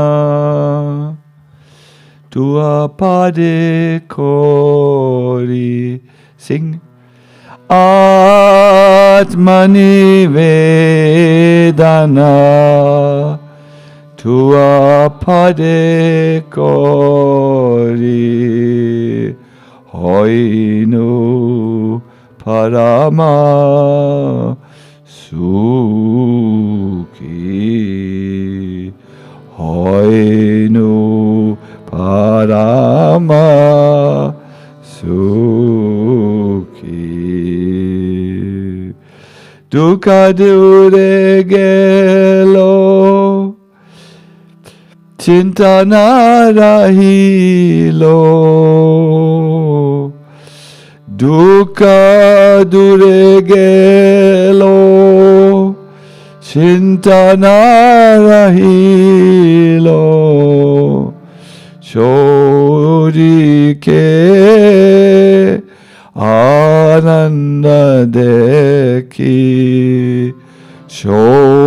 Tua Pade Kori. Sing. Atmani Vedana Tua Pade Kori Hoinu Parama Su dukkha dure gelo, cinta narahilo, dukkha dure gelo, cinta narahilo, chodike ananda deki, chodike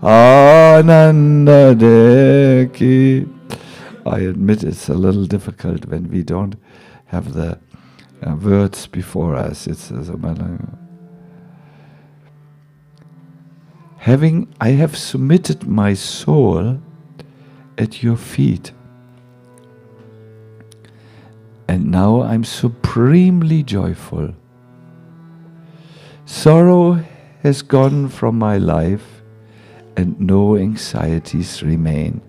ananda deki. I admit it's a little difficult when we don't have the words before us. It's a matter. I have submitted my soul at your feet. And now I'm supremely joyful. Sorrow has gone from my life and no anxieties remain.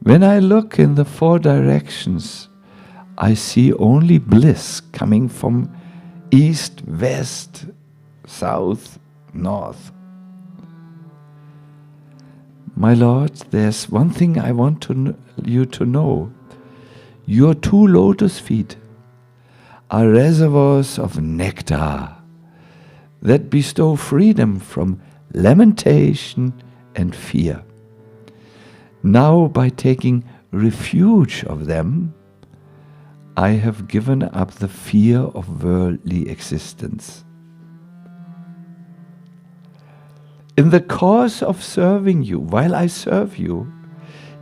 When I look in the four directions, I see only bliss coming from east, west, south, north. My Lord, there's one thing I want you to know. Your two lotus feet are reservoirs of nectar that bestow freedom from lamentation and fear. Now, by taking refuge of them, I have given up the fear of worldly existence. In the course of serving you, while I serve you,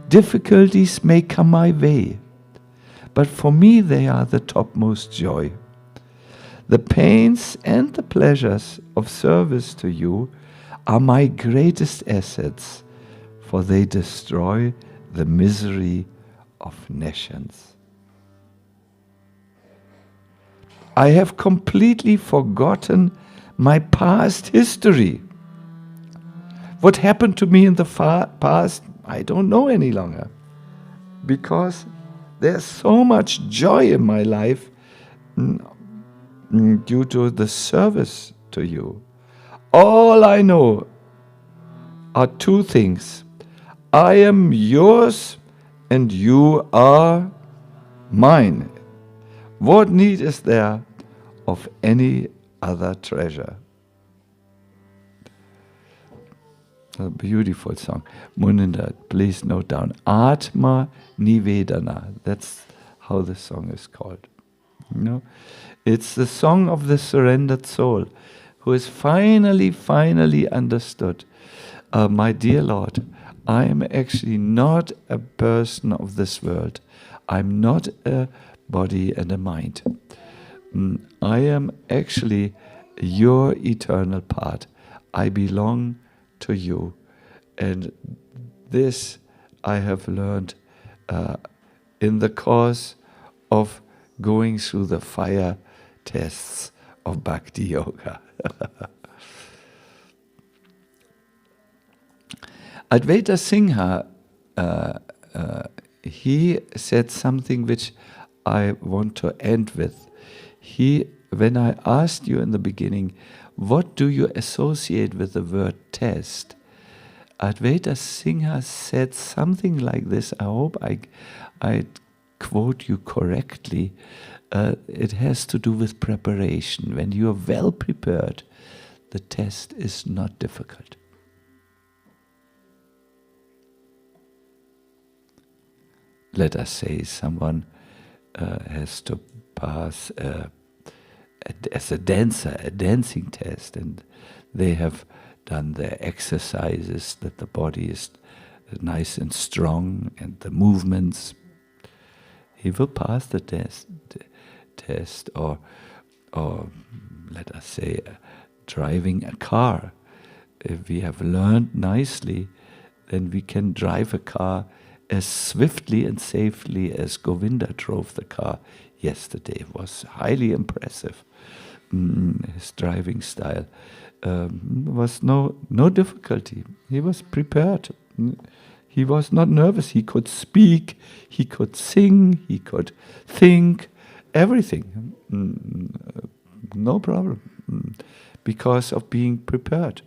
difficulties may come my way, but for me they are the topmost joy. The pains and the pleasures of service to you are my greatest assets, for they destroy the misery of nations. I have completely forgotten my past history. What happened to me in the past, I don't know any longer, because there's so much joy in my life due to the service to you. All I know are two things. I am yours and you are mine. What need is there of any other treasure? A beautiful song. Muninda, please note down. Atma Nivedana. That's how the song is called. You know? It's the song of the surrendered soul who has finally understood. My dear Lord, I am actually not a person of this world. I'm not a body and a mind. I am actually your eternal part. I belong to you. And this I have learned in the course of going through the fire tests of Bhakti Yoga. Advaita Singha, he said something which I want to end with. When I asked you in the beginning, what do you associate with the word test? Advaita Singha said something like this. I hope I quote you correctly. It has to do with preparation. When you are well prepared, the test is not difficult. Let us say someone has to pass as a dancer, a dancing test, and they have done their exercises, that the body is nice and strong, and the movements. He will pass the test, or let us say, driving a car. If we have learned nicely, then we can drive a car as swiftly and safely as Govinda drove the car yesterday. It was highly impressive. His driving style was no difficulty. He was prepared. He was not nervous. He could speak, he could sing, he could think, everything. No problem. Because of being prepared.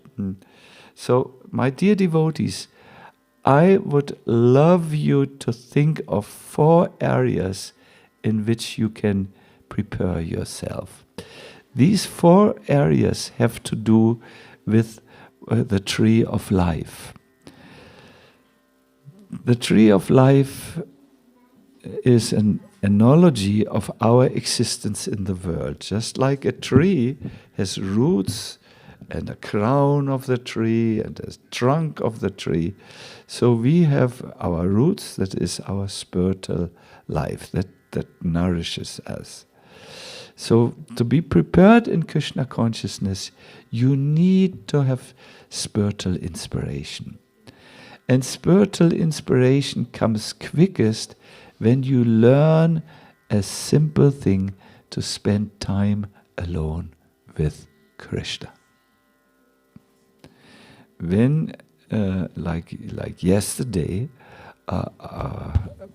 So, my dear devotees, I would love you to think of 4 areas in which you can prepare yourself. These 4 areas have to do with the tree of life. The tree of life is an analogy of our existence in the world. Just like a tree has roots and a crown of the tree and a trunk of the tree, so we have our roots, that is our spiritual life, that nourishes us. So to be prepared in Krishna consciousness, you need to have spiritual inspiration. And spiritual inspiration comes quickest when you learn a simple thing, to spend time alone with Krishna. When, like yesterday,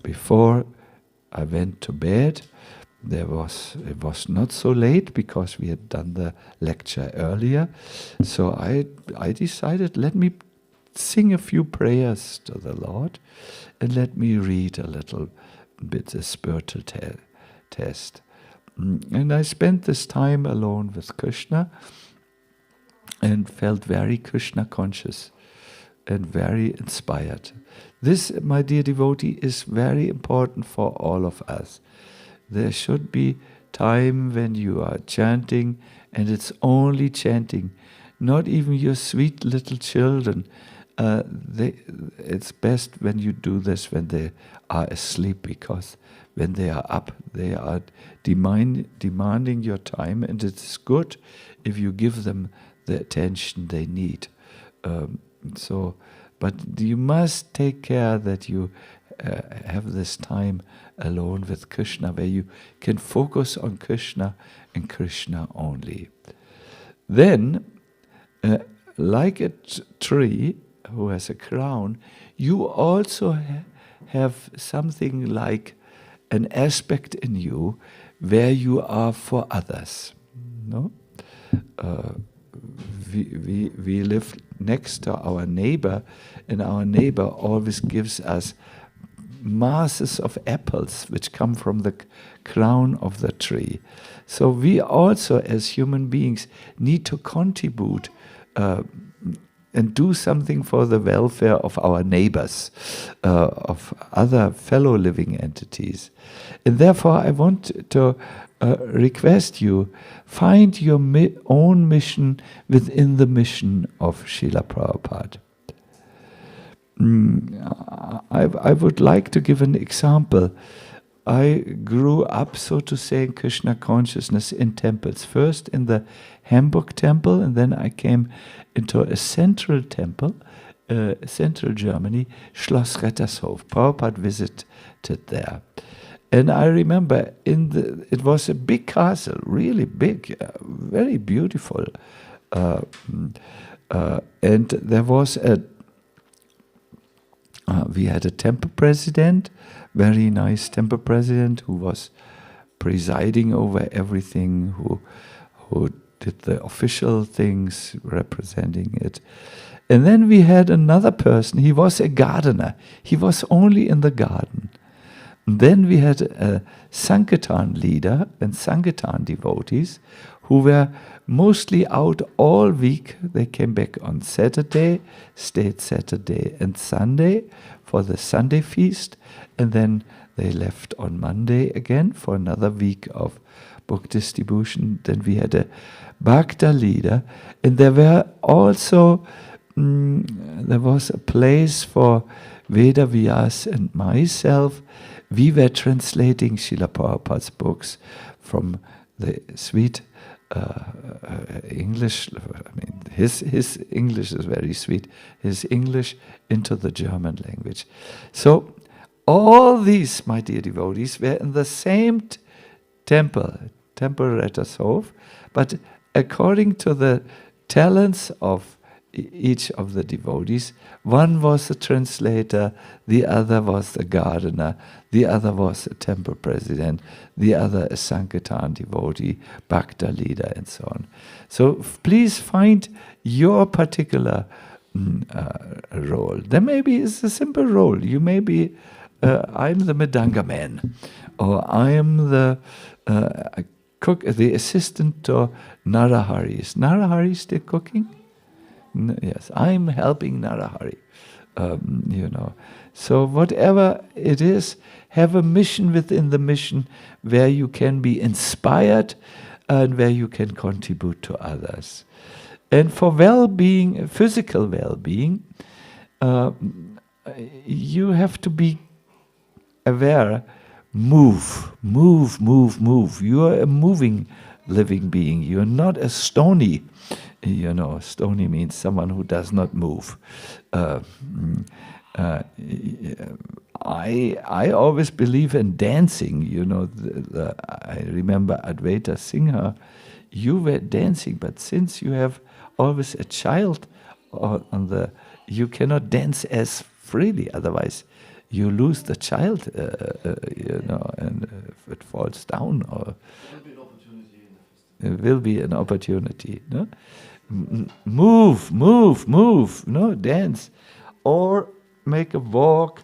before I went to bed, it was not so late because we had done the lecture earlier. So I decided, let me sing a few prayers to the Lord and let me read a little bit the spiritual test. And I spent this time alone with Krishna and felt very Krishna conscious and very inspired. This, my dear devotee, is very important for all of us. There should be time when you are chanting, and it's only chanting. Not even your sweet little children. It's best when you do this when they are asleep, because when they are up, they are demanding your time, and it's good if you give them the attention they need. But you must take care that you have this time alone with Krishna, where you can focus on Krishna and Krishna only. Then, like a tree who has a crown, you also have something like an aspect in you where you are for others. No? We live next to our neighbor, and our neighbor always gives us masses of apples which come from the crown of the tree. So we also, as human beings, need to contribute and do something for the welfare of our neighbors, of other fellow living entities. And therefore I want to request you, find your own mission within the mission of Srila Prabhupada. I would like to give an example. I grew up, so to say, in Krishna consciousness in temples. First in the Hamburg temple, and then I came into a central temple, central Germany, Schloss Rettershof. Prabhupada visited there. And I remember it was a big castle, really big, very beautiful. And there was we had a temple president, very nice temple president, who was presiding over everything, who did the official things, representing it. And then we had another person, he was a gardener. He was only in the garden. And then we had a Sankirtan leader and Sankirtan devotees who were mostly out all week. They came back on Saturday, stayed Saturday and Sunday for the Sunday feast, and then they left on Monday again for another week of book distribution. Then we had a Bhakta leader, and there were also there was a place for Veda Vyas and myself. We were translating Srila Prabhupada's books from the sweet English. I mean, his English is very sweet. His English into the German language. So all these, my dear devotees, were in the same temple Rettershof, but according to the talents of each of the devotees. One was the translator, the other was the gardener, the other was the temple president, the other a Sankirtan devotee, Bhakta leader, and so on. So please find your particular role. There may be it's a simple role. You may be, I'm the Mridanga man, or I am the cook, the assistant to Narahari. Is Narahari still cooking? Yes, I'm helping Narahari. So whatever it is, have a mission within the mission where you can be inspired and where you can contribute to others. And for well-being, physical well-being, you have to be aware. Move. You are a moving, living being. You are not a stony. Stony means someone who does not move. I always believe in dancing. I remember Advaita Singha. You were dancing, but since you have always a child you cannot dance as freely. Otherwise, you lose the child, and if it falls down, or it will be an opportunity. No? Move, no, dance, or make a walk,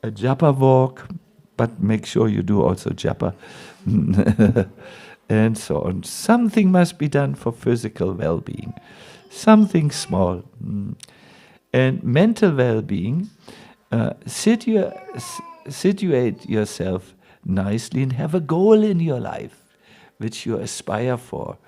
a japa walk, but make sure you do also japa, and so on. Something must be done for physical well-being, something small, and mental well-being. Situate yourself nicely and have a goal in your life which you aspire for.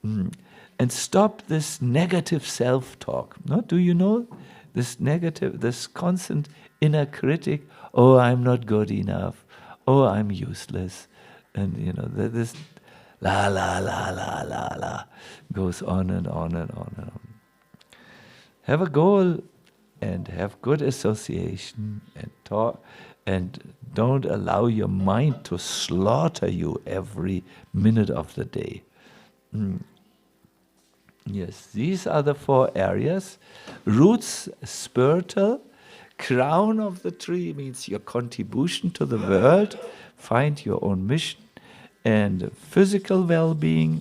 And stop this negative self-talk. No? Do you know this negative, this constant inner critic? Oh, I'm not good enough. Oh, I'm useless. And this la goes on and on and on and on. Have a goal and have good association and talk, and don't allow your mind to slaughter you every minute of the day. Yes, these are the 4 areas. Roots, spiritual. Crown of the tree means your contribution to the world. Find your own mission. And physical well-being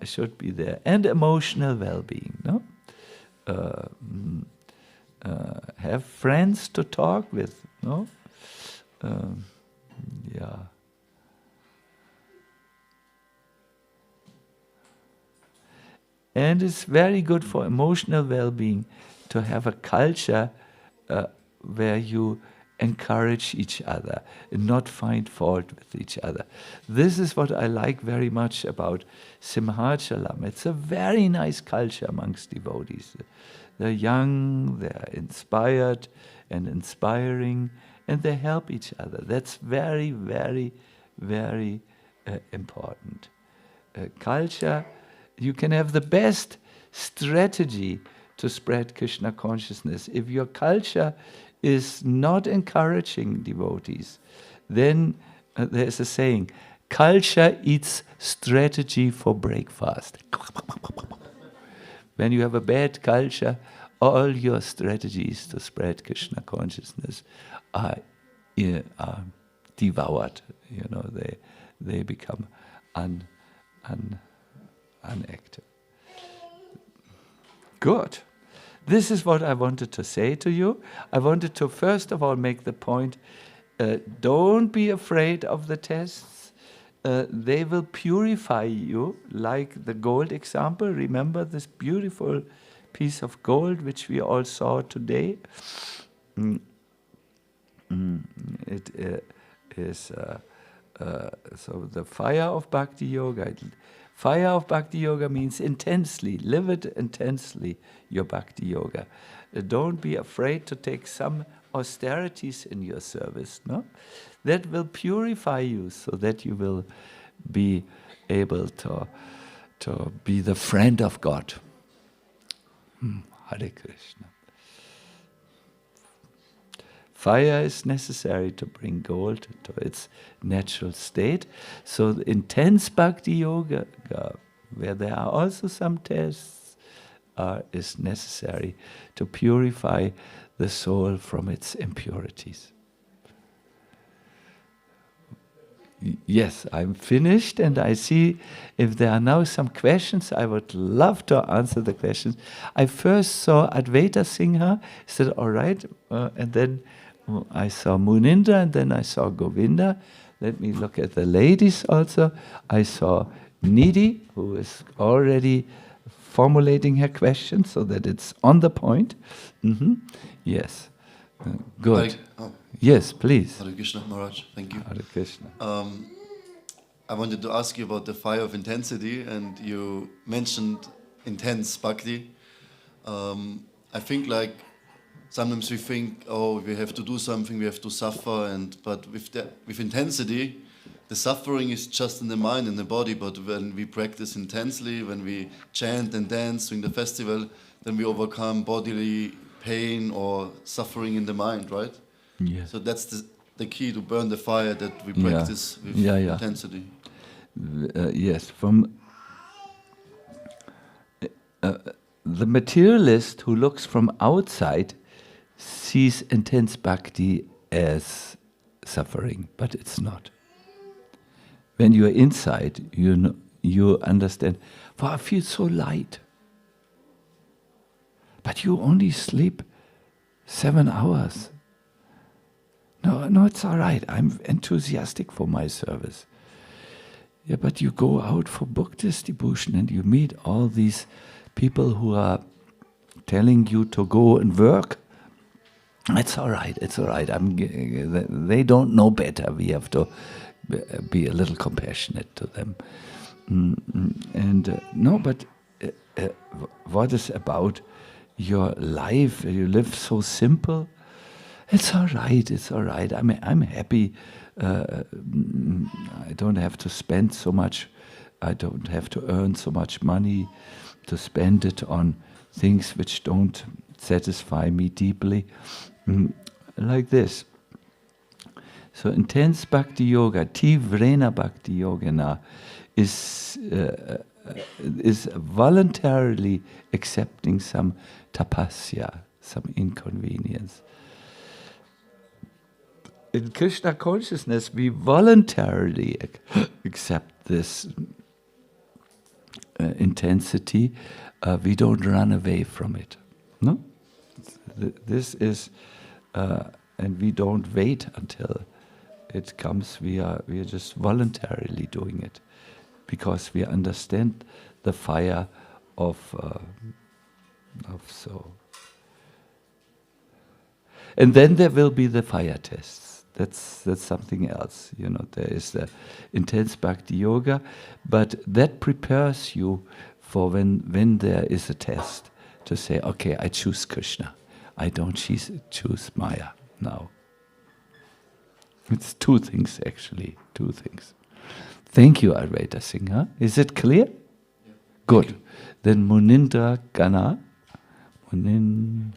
should be there. And emotional well-being. No? Have friends to talk with. No? Yeah. And it's very good for emotional well-being to have a culture where you encourage each other and not find fault with each other. This is what I like very much about Simhachalam. It's a very nice culture amongst devotees. They're young, they're inspired and inspiring, and they help each other. That's very, very, very important. Culture. You can have the best strategy to spread Krishna consciousness. If your culture is not encouraging devotees, then there's a saying, culture eats strategy for breakfast. When you have a bad culture, all your strategies to spread Krishna consciousness are devoured. They become unactive. Good. This is what I wanted to say to you. I wanted to first of all make the point, don't be afraid of the tests. They will purify you, like the gold example. Remember this beautiful piece of gold which we all saw today? It is so the fire of Bhakti Yoga. Fire of Bhakti Yoga means intensely, live it intensely, your Bhakti Yoga. Don't be afraid to take some austerities in your service, no? That will purify you so that you will be able to be the friend of God. Hare Krishna. Fire is necessary to bring gold to its natural state. So the intense Bhakti Yoga, where there are also some tests, is necessary to purify the soul from its impurities. Yes, I'm finished, and I see if there are now some questions, I would love to answer the questions. I first saw Advaita Singha, is that all right? And then I saw Muninda, and then I saw Govinda. Let me look at the ladies also. I saw Nidhi, who is already formulating her question so that it's on the point. Yes, good. Yes, please. Hare Krishna, Maharaj. Thank you. Hare Krishna. I wanted to ask you about the fire of intensity, and you mentioned intense bhakti. I think like sometimes we think, oh, we have to do something, we have to suffer, but with intensity, the suffering is just in the mind and the body. But when we practice intensely, when we chant and dance during the festival, then we overcome bodily pain or suffering in the mind, right? Yes. So that's the key to burn the fire, that we practice with intensity. Yes, from the materialist who looks from outside sees intense bhakti as suffering, but it's not. When you are inside, you understand, I feel so light. But you only sleep 7 hours. No, it's all right. I'm enthusiastic for my service. Yeah, but you go out for book distribution and you meet all these people who are telling you to go and work. It's all right. They don't know better. We have to be a little compassionate to them. But what is about your life? You live so simple. It's all right. I'm happy. I don't have to spend so much. I don't have to earn so much money to spend it on things which don't satisfy me deeply. Like this. So intense bhakti yoga, tivrena bhakti yogana, is voluntarily accepting some tapasya, some inconvenience. In Krishna consciousness, we voluntarily accept this intensity. We don't run away from it. No? This is, and we don't wait until it comes. We are just voluntarily doing it because we understand the fire of so. And then there will be the fire tests. That's something else. There is the intense bhakti yoga, but that prepares you for when there is a test to say, okay, I choose Krishna. I don't choose Maya now. It's 2 things actually, 2 things. Thank you, Advaita Singha. Is it clear? Yeah. Good. Then Munindra Gana. Thank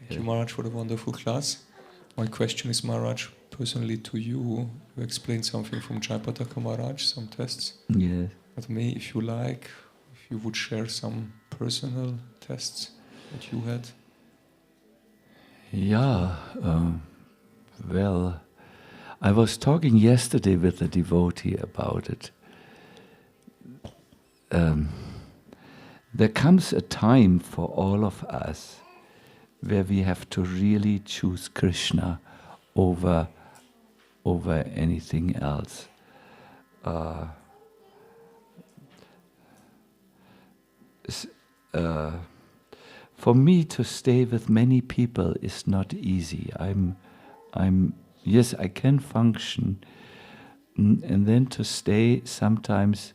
you, Maharaj, for the wonderful class. My question is, Maharaj, personally to you. You explained something from Jayapataka Maharaj, some tests. Yes. But me, if you like, if you would share some personal tests that you had. Yeah. Well, I was talking yesterday with a devotee about it. There comes a time for all of us where we have to really choose Krishna over anything else. For me to stay with many people is not easy. Yes, I can function, and then to stay sometimes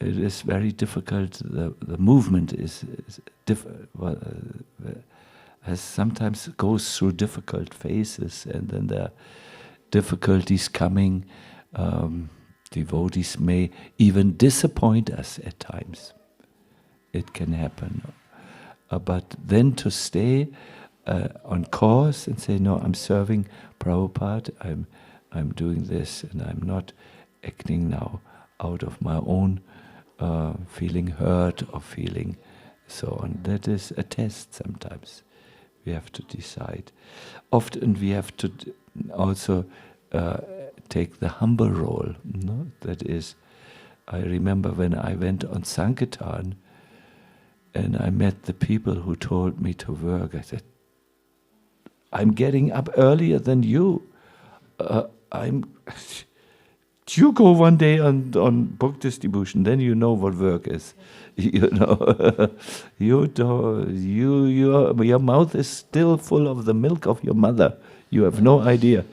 it is very difficult. The movement is has sometimes goes through difficult phases, and then there are difficulties coming. Devotees may even disappoint us at times. It can happen. But then to stay on course and say, no, I'm serving Prabhupada, I'm doing this, and I'm not acting now out of my own feeling hurt or feeling so on. That is a test sometimes. We have to decide. Often we have to also take the humble role. No? That is, I remember when I went on Sankirtan and I met the people who told me to work. I said, I'm getting up earlier than you. You go one day on book distribution, then you know what work is. You know, your mouth is still full of the milk of your mother. You have no idea.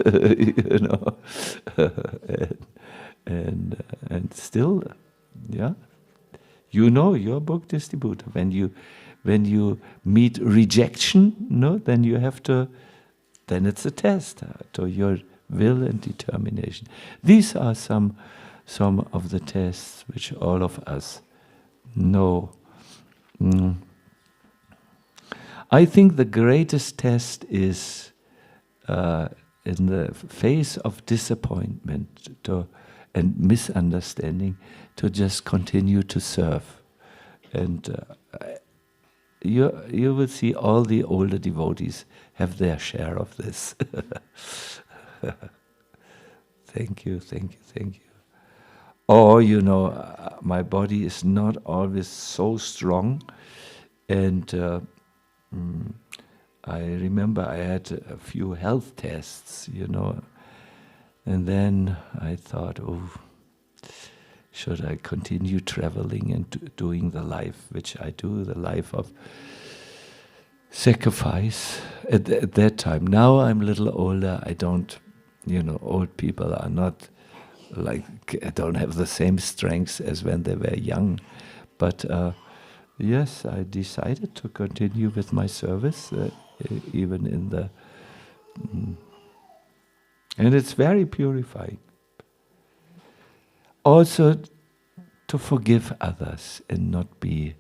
You know, and still, yeah. You know your book distributor. When you meet rejection, no, then you have to. Then it's a test to your will and determination. These are some of the tests which all of us know. I think the greatest test is in the face of disappointment and misunderstanding, to just continue to serve. And you will see all the older devotees have their share of this. Thank you. Or, you know, my body is not always so strong, and I remember I had a few health tests, you know, and then I thought, oh, should I continue traveling and doing the life which I do, the life of sacrifice at that time. Now I'm a little older, I don't, you know, old people are not like, don't have the same strength as when they were young. But yes, I decided to continue with my service, even in the... and it's very purifying. Also, to forgive others and not be,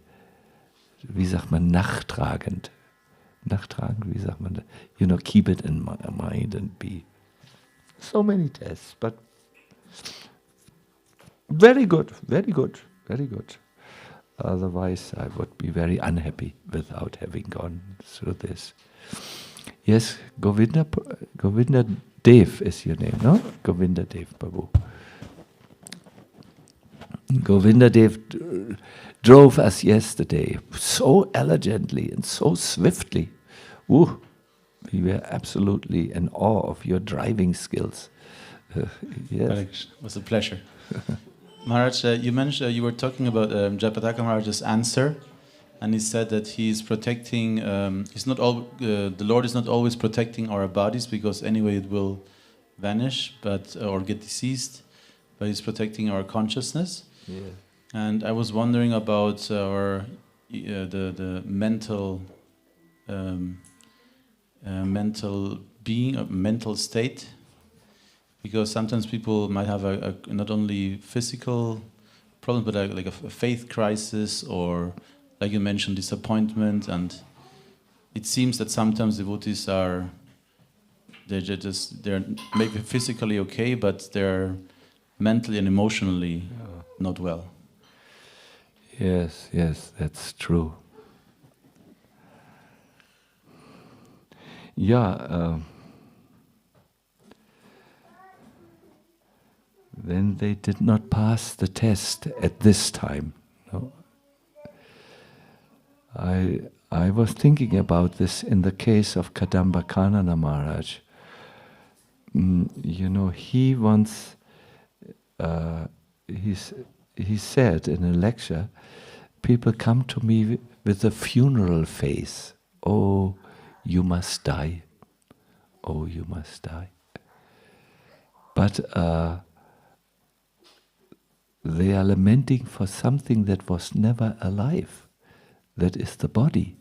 wie sagt man, nachtragend. Nachtragend, wie sagt man das? You know, keep it in mind and be. So many tests, but very good. Otherwise, I would be very unhappy without having gone through this. Yes, Govinda Dev is your name, no? Govinda Dev Babu. Govinda Dev drove us yesterday so elegantly and so swiftly. Ooh, we were absolutely in awe of your driving skills. Yes. It was a pleasure. Maharaj, you mentioned you were talking about Japataka Maharaj's answer, and he said that he is protecting. The Lord is not always protecting our bodies, because anyway it will vanish, or get diseased. But he's protecting our consciousness. Yeah. And I was wondering about our the mental mental state. Because sometimes people might have a not only physical problem, but like a faith crisis, or, like you mentioned, disappointment. And it seems that sometimes devotees they're maybe physically okay, but they're mentally and emotionally not well. Yes, that's true. Yeah. Then they did not pass the test at this time. No. I was thinking about this in the case of Kadamba Kanana Maharaj. You know, he once he said in a lecture, people come to me with a funeral face. Oh, you must die. Oh, you must die. But they are lamenting for something that was never alive. That is the body.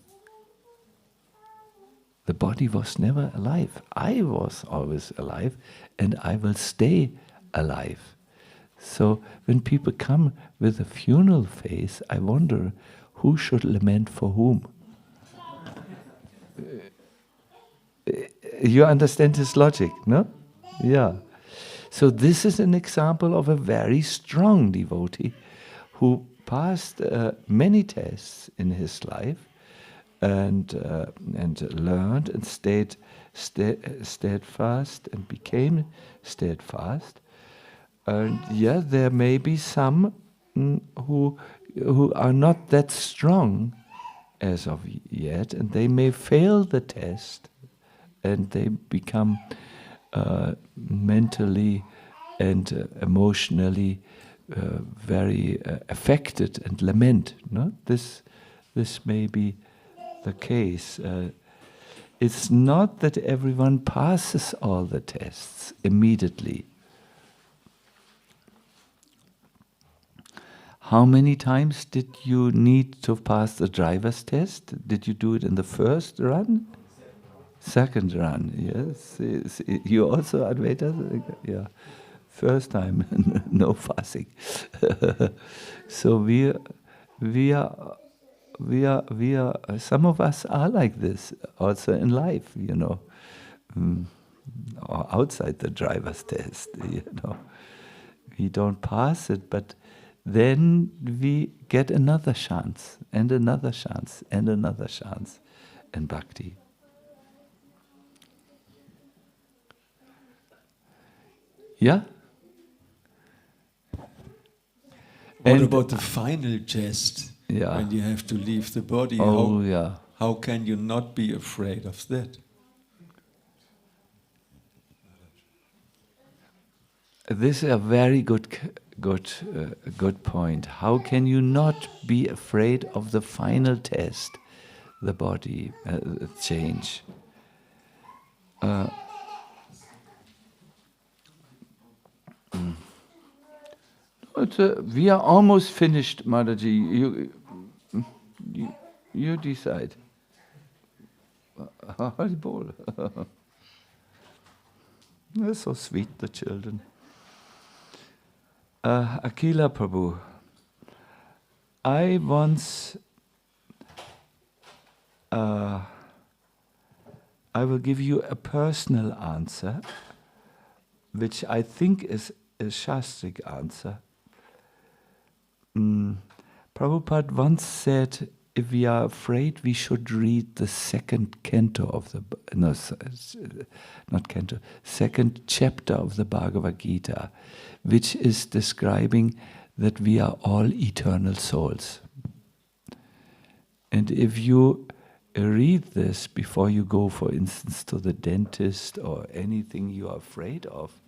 The body was never alive. I was always alive, and I will stay alive. So when people come with a funeral face, I wonder who should lament for whom. You understand his logic, no? Yeah. So this is an example of a very strong devotee who passed many tests in his life and learned and stayed steadfast and became steadfast. And yeah, there may be some who are not that strong as of yet, and they may fail the test, and they become mentally and emotionally very affected and lament. No, this may be the case. It's not that everyone passes all the tests immediately. How many times did you need to pass the driver's test? Did you do it in the first run? Second run, yes. You also, Advaita? Yeah. First time, no fussing. So we are, some of us are like this also in life, you know, or outside the driver's test, you know. We don't pass it, but then we get another chance, and another chance, and another chance in Bhakti. Yeah? What And about the final test? Yeah. When you have to leave the body? Yeah. How can you not be afraid of that? This is a very good point. How can you not be afraid of the final test, the body change? We are almost finished, Mataji. You decide. Haribol. They're so sweet, the children. Akila Prabhu, I will give you a personal answer, which I think is a Shastric answer. Prabhupada once said, if we are afraid, we should read the second canto of the, second chapter of the Bhagavad Gita, which is describing that we are all eternal souls. And if you read this before you go, for instance, to the dentist or anything you are afraid of,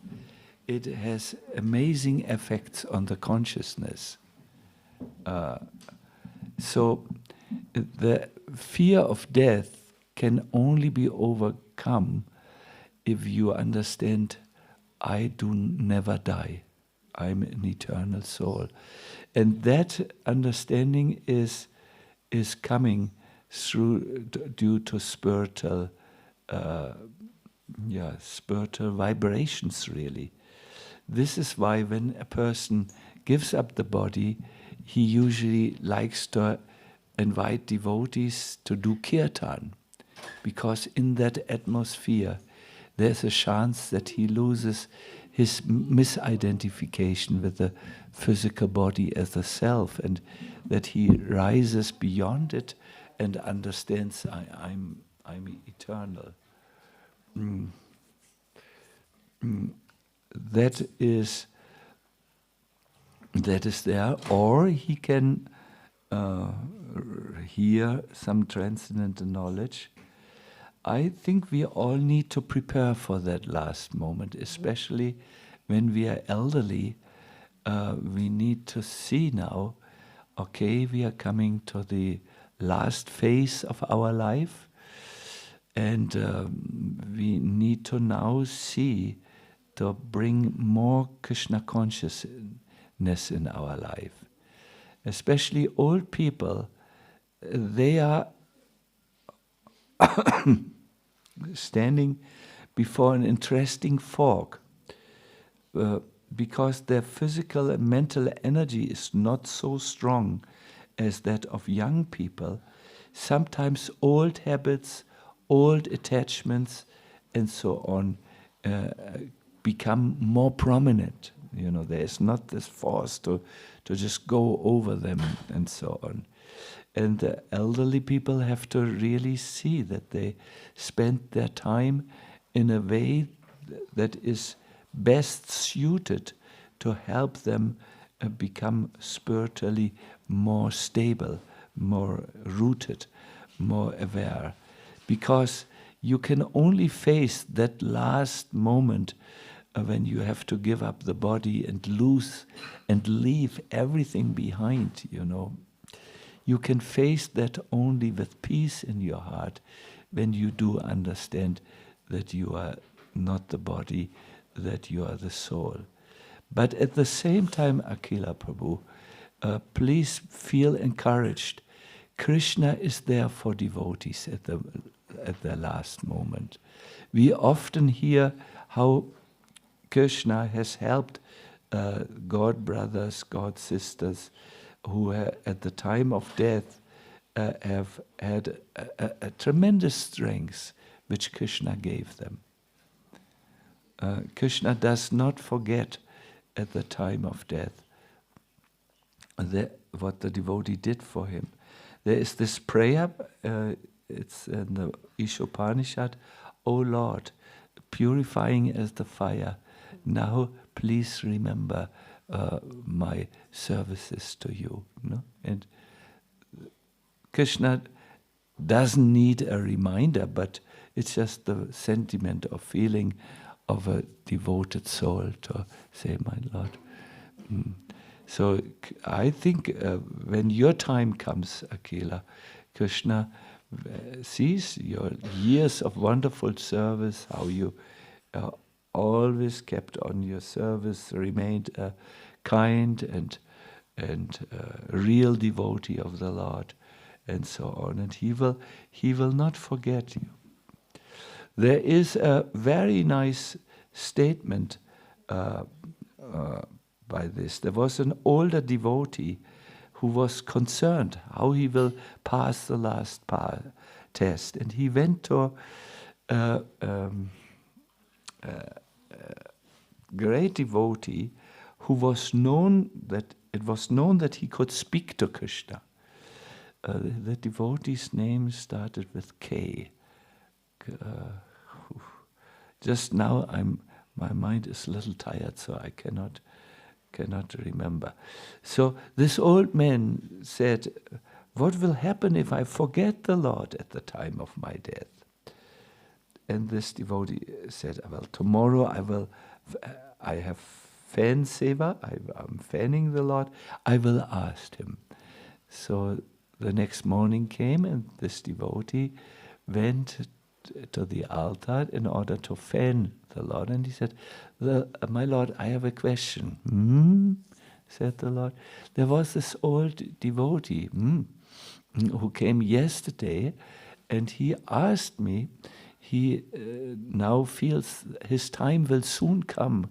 it has amazing effects on the consciousness. So the fear of death can only be overcome if you understand, I do never die. I'm an eternal soul. And that understanding is coming through due to spiritual vibrations, really. This is why when a person gives up the body, he usually likes to invite devotees to do kirtan, because in that atmosphere there's a chance that he loses his misidentification with the physical body as a self, and that he rises beyond it and understands I'm eternal. That is there, or he can hear some transcendental knowledge. I think we all need to prepare for that last moment, especially when we are elderly. We need to see now, okay, we are coming to the last phase of our life, and we need to now see to bring more Krishna consciousness in our life. Especially old people, they are standing before an interesting fog, because their physical and mental energy is not so strong as that of young people. Sometimes old habits, old attachments, and so on become more prominent You know, there is not this force to just go over them and so on. And the elderly people have to really see that they spend their time in a way that is best suited to help them become spiritually more stable, more rooted, more aware. Because you can only face that last moment when you have to give up the body and lose and leave everything behind, you know. You can face that only with peace in your heart when you do understand that you are not the body, that you are the soul. But at the same time, Akila Prabhu, please feel encouraged. Krishna is there for devotees at the last moment. We often hear how Krishna has helped God brothers, God sisters, who at the time of death have had a tremendous strength which Krishna gave them. Krishna does not forget at the time of death what the devotee did for him. There is this prayer, it's in the Ishopanishad, O Lord, purifying as the fire, now please remember my services to you. No? And Krishna doesn't need a reminder, but it's just the sentiment or feeling of a devoted soul to say, my Lord. So I think when your time comes, Akila, Krishna sees your years of wonderful service, how you always kept on your service, remained a kind and real devotee of the Lord, and so on. And He will not forget you. There is a very nice statement by this. There was an older devotee who was concerned how he will pass the last test, and he went to great devotee who was known that it was known that he could speak to Krishna. The devotee's name started with K. Just now my mind is a little tired, so I cannot remember. So this old man said, what will happen if I forget the Lord at the time of my death? And this devotee said, well, tomorrow I have fan seva, I'm fanning the Lord, I will ask him. So the next morning came and this devotee went to the altar in order to fan the Lord. And he said, my Lord, I have a question. Said the Lord. There was this old devotee who came yesterday and he asked me, he now feels his time will soon come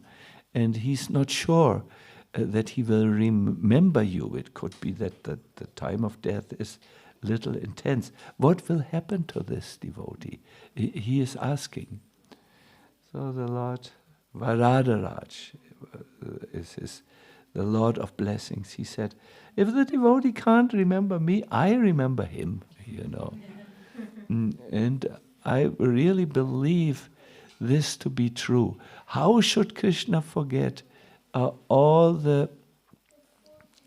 and he's not sure that he will remember you. It could be that the time of death is little intense. What will happen to this devotee? He is asking. So the Lord, Varadaraj, is the Lord of blessings. He said, if the devotee can't remember me, I remember him, you know. And I really believe this to be true. How should Krishna forget all the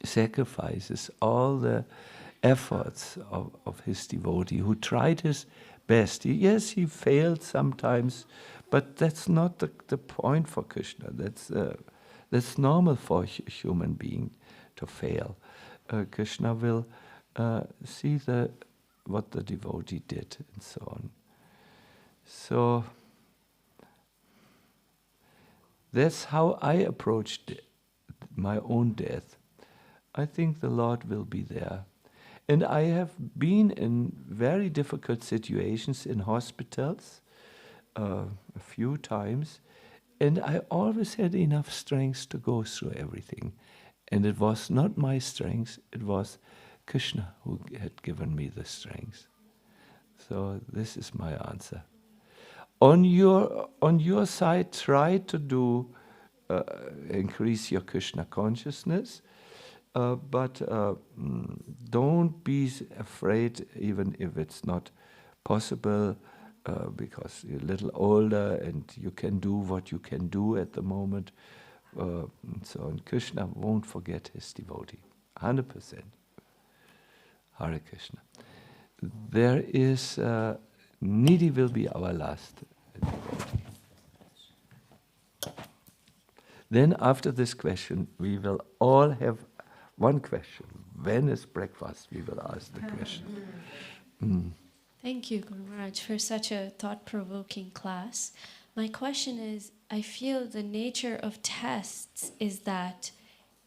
sacrifices, all the efforts of his devotee who tried his best? Yes, he failed sometimes, but that's not the point for Krishna. That's normal for a human being to fail. Krishna will see what the devotee did and so on. So that's how I approached my own death. I think the Lord will be there. And I have been in very difficult situations in hospitals a few times, and I always had enough strength to go through everything. And it was not my strength, it was Krishna who had given me the strength. So this is my answer. On your side, try to do increase your Krishna consciousness, but don't be afraid even if it's not possible, because you're a little older and you can do what you can do at the moment. So and Krishna won't forget his devotee, 100%. Hare Krishna. There is, Nidhi will be our last devotee. Then after this question, we will all have one question. When is breakfast? We will ask the question. Thank you, Guru Maharaj, for such a thought-provoking class. My question is, I feel the nature of tests is that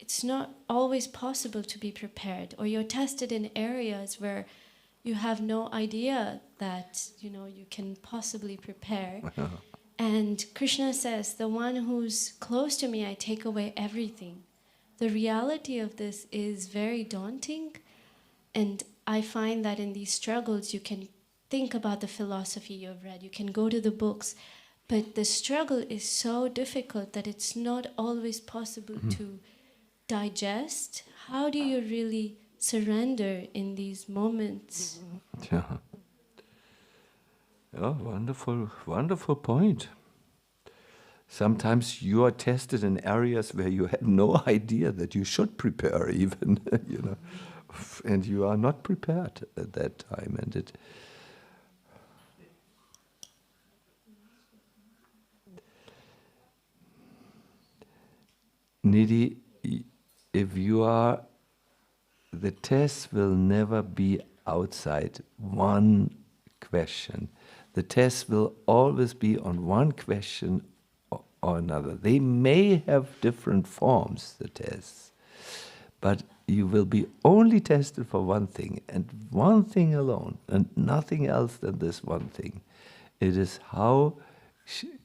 it's not always possible to be prepared, or you're tested in areas where you have no idea that, you can possibly prepare. And Krishna says, the one who's close to me, I take away everything. The reality of this is very daunting, and I find that in these struggles you can think about the philosophy you've read, you can go to the books, but the struggle is so difficult that it's not always possible to digest. How do you really surrender in these moments? Yeah. Oh, wonderful, wonderful point. Sometimes you are tested in areas where you had no idea that you should prepare even, and you are not prepared at that time. And it. Nidhi, if you are, the test will never be outside one question. The test will always be on one question or another. They may have different forms, the tests, but you will be only tested for one thing, and one thing alone, and nothing else than this one thing. It is how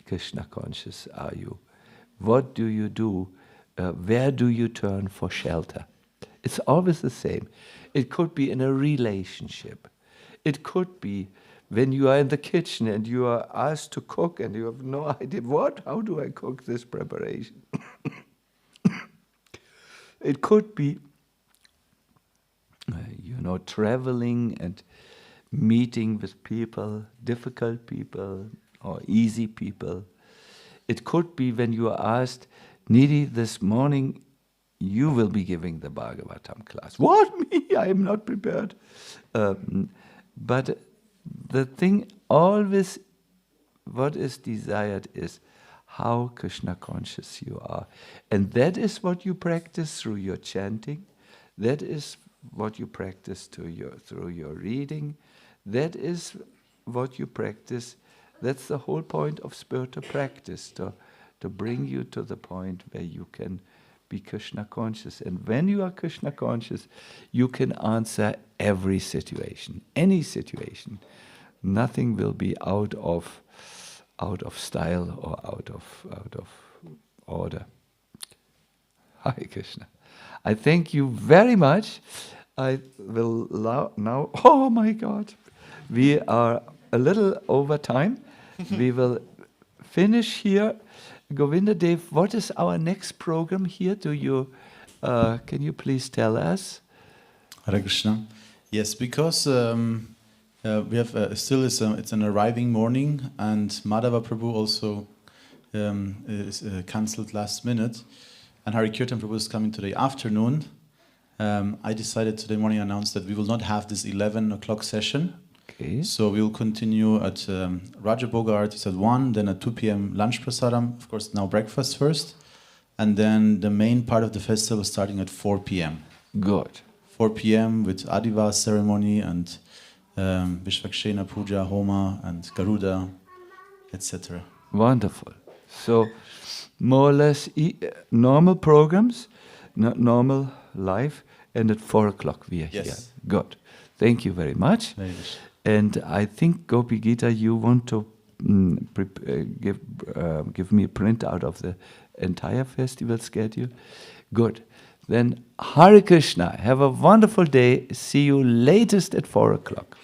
Krishna conscious are you? What do you do? Where do you turn for shelter? It's always the same. It could be in a relationship. It could be when you are in the kitchen and you are asked to cook and you have no idea, how do I cook this preparation? It could be, traveling and meeting with people, difficult people or easy people. It could be when you are asked, Nidhi, this morning you will be giving the Bhagavatam class. What? Me? I am not prepared. But the thing always, what is desired is how Krishna conscious you are. And that is what you practice through your chanting. That is what you practice through your reading. That is what you practice. That's the whole point of spiritual practice, to bring you to the point where you can be Krishna conscious. And when you are Krishna conscious, you can answer every situation, any situation. Nothing will be out of style or out of order. Hare Krishna. I thank you very much. I will now, oh my God, we are a little over time. We will finish here. Govinda Dev, what is our next program here? Can you please tell us? Hare Krishna. Yes, because we have it's an arriving morning, and Madhava Prabhu also is cancelled last minute, and Hari Kirtan Prabhu is coming today afternoon. I decided today morning to announce that we will not have this 11 o'clock session. Okay. So we will continue at Raja Bogart is at 1, then at 2 p.m. lunch prasadam, of course now breakfast first, and then the main part of the festival starting at 4 p.m. Good. 4 p.m. with Adivas ceremony and Vishvakshena Puja, Homa and Garuda, etc. Wonderful. So more or less normal programs, normal life, and at 4 o'clock we are here. Good. Thank you very much. Very And I think, Gopi Gita, you want to give me a printout of the entire festival schedule? Good. Then Hare Krishna. Have a wonderful day. See you latest at 4 o'clock.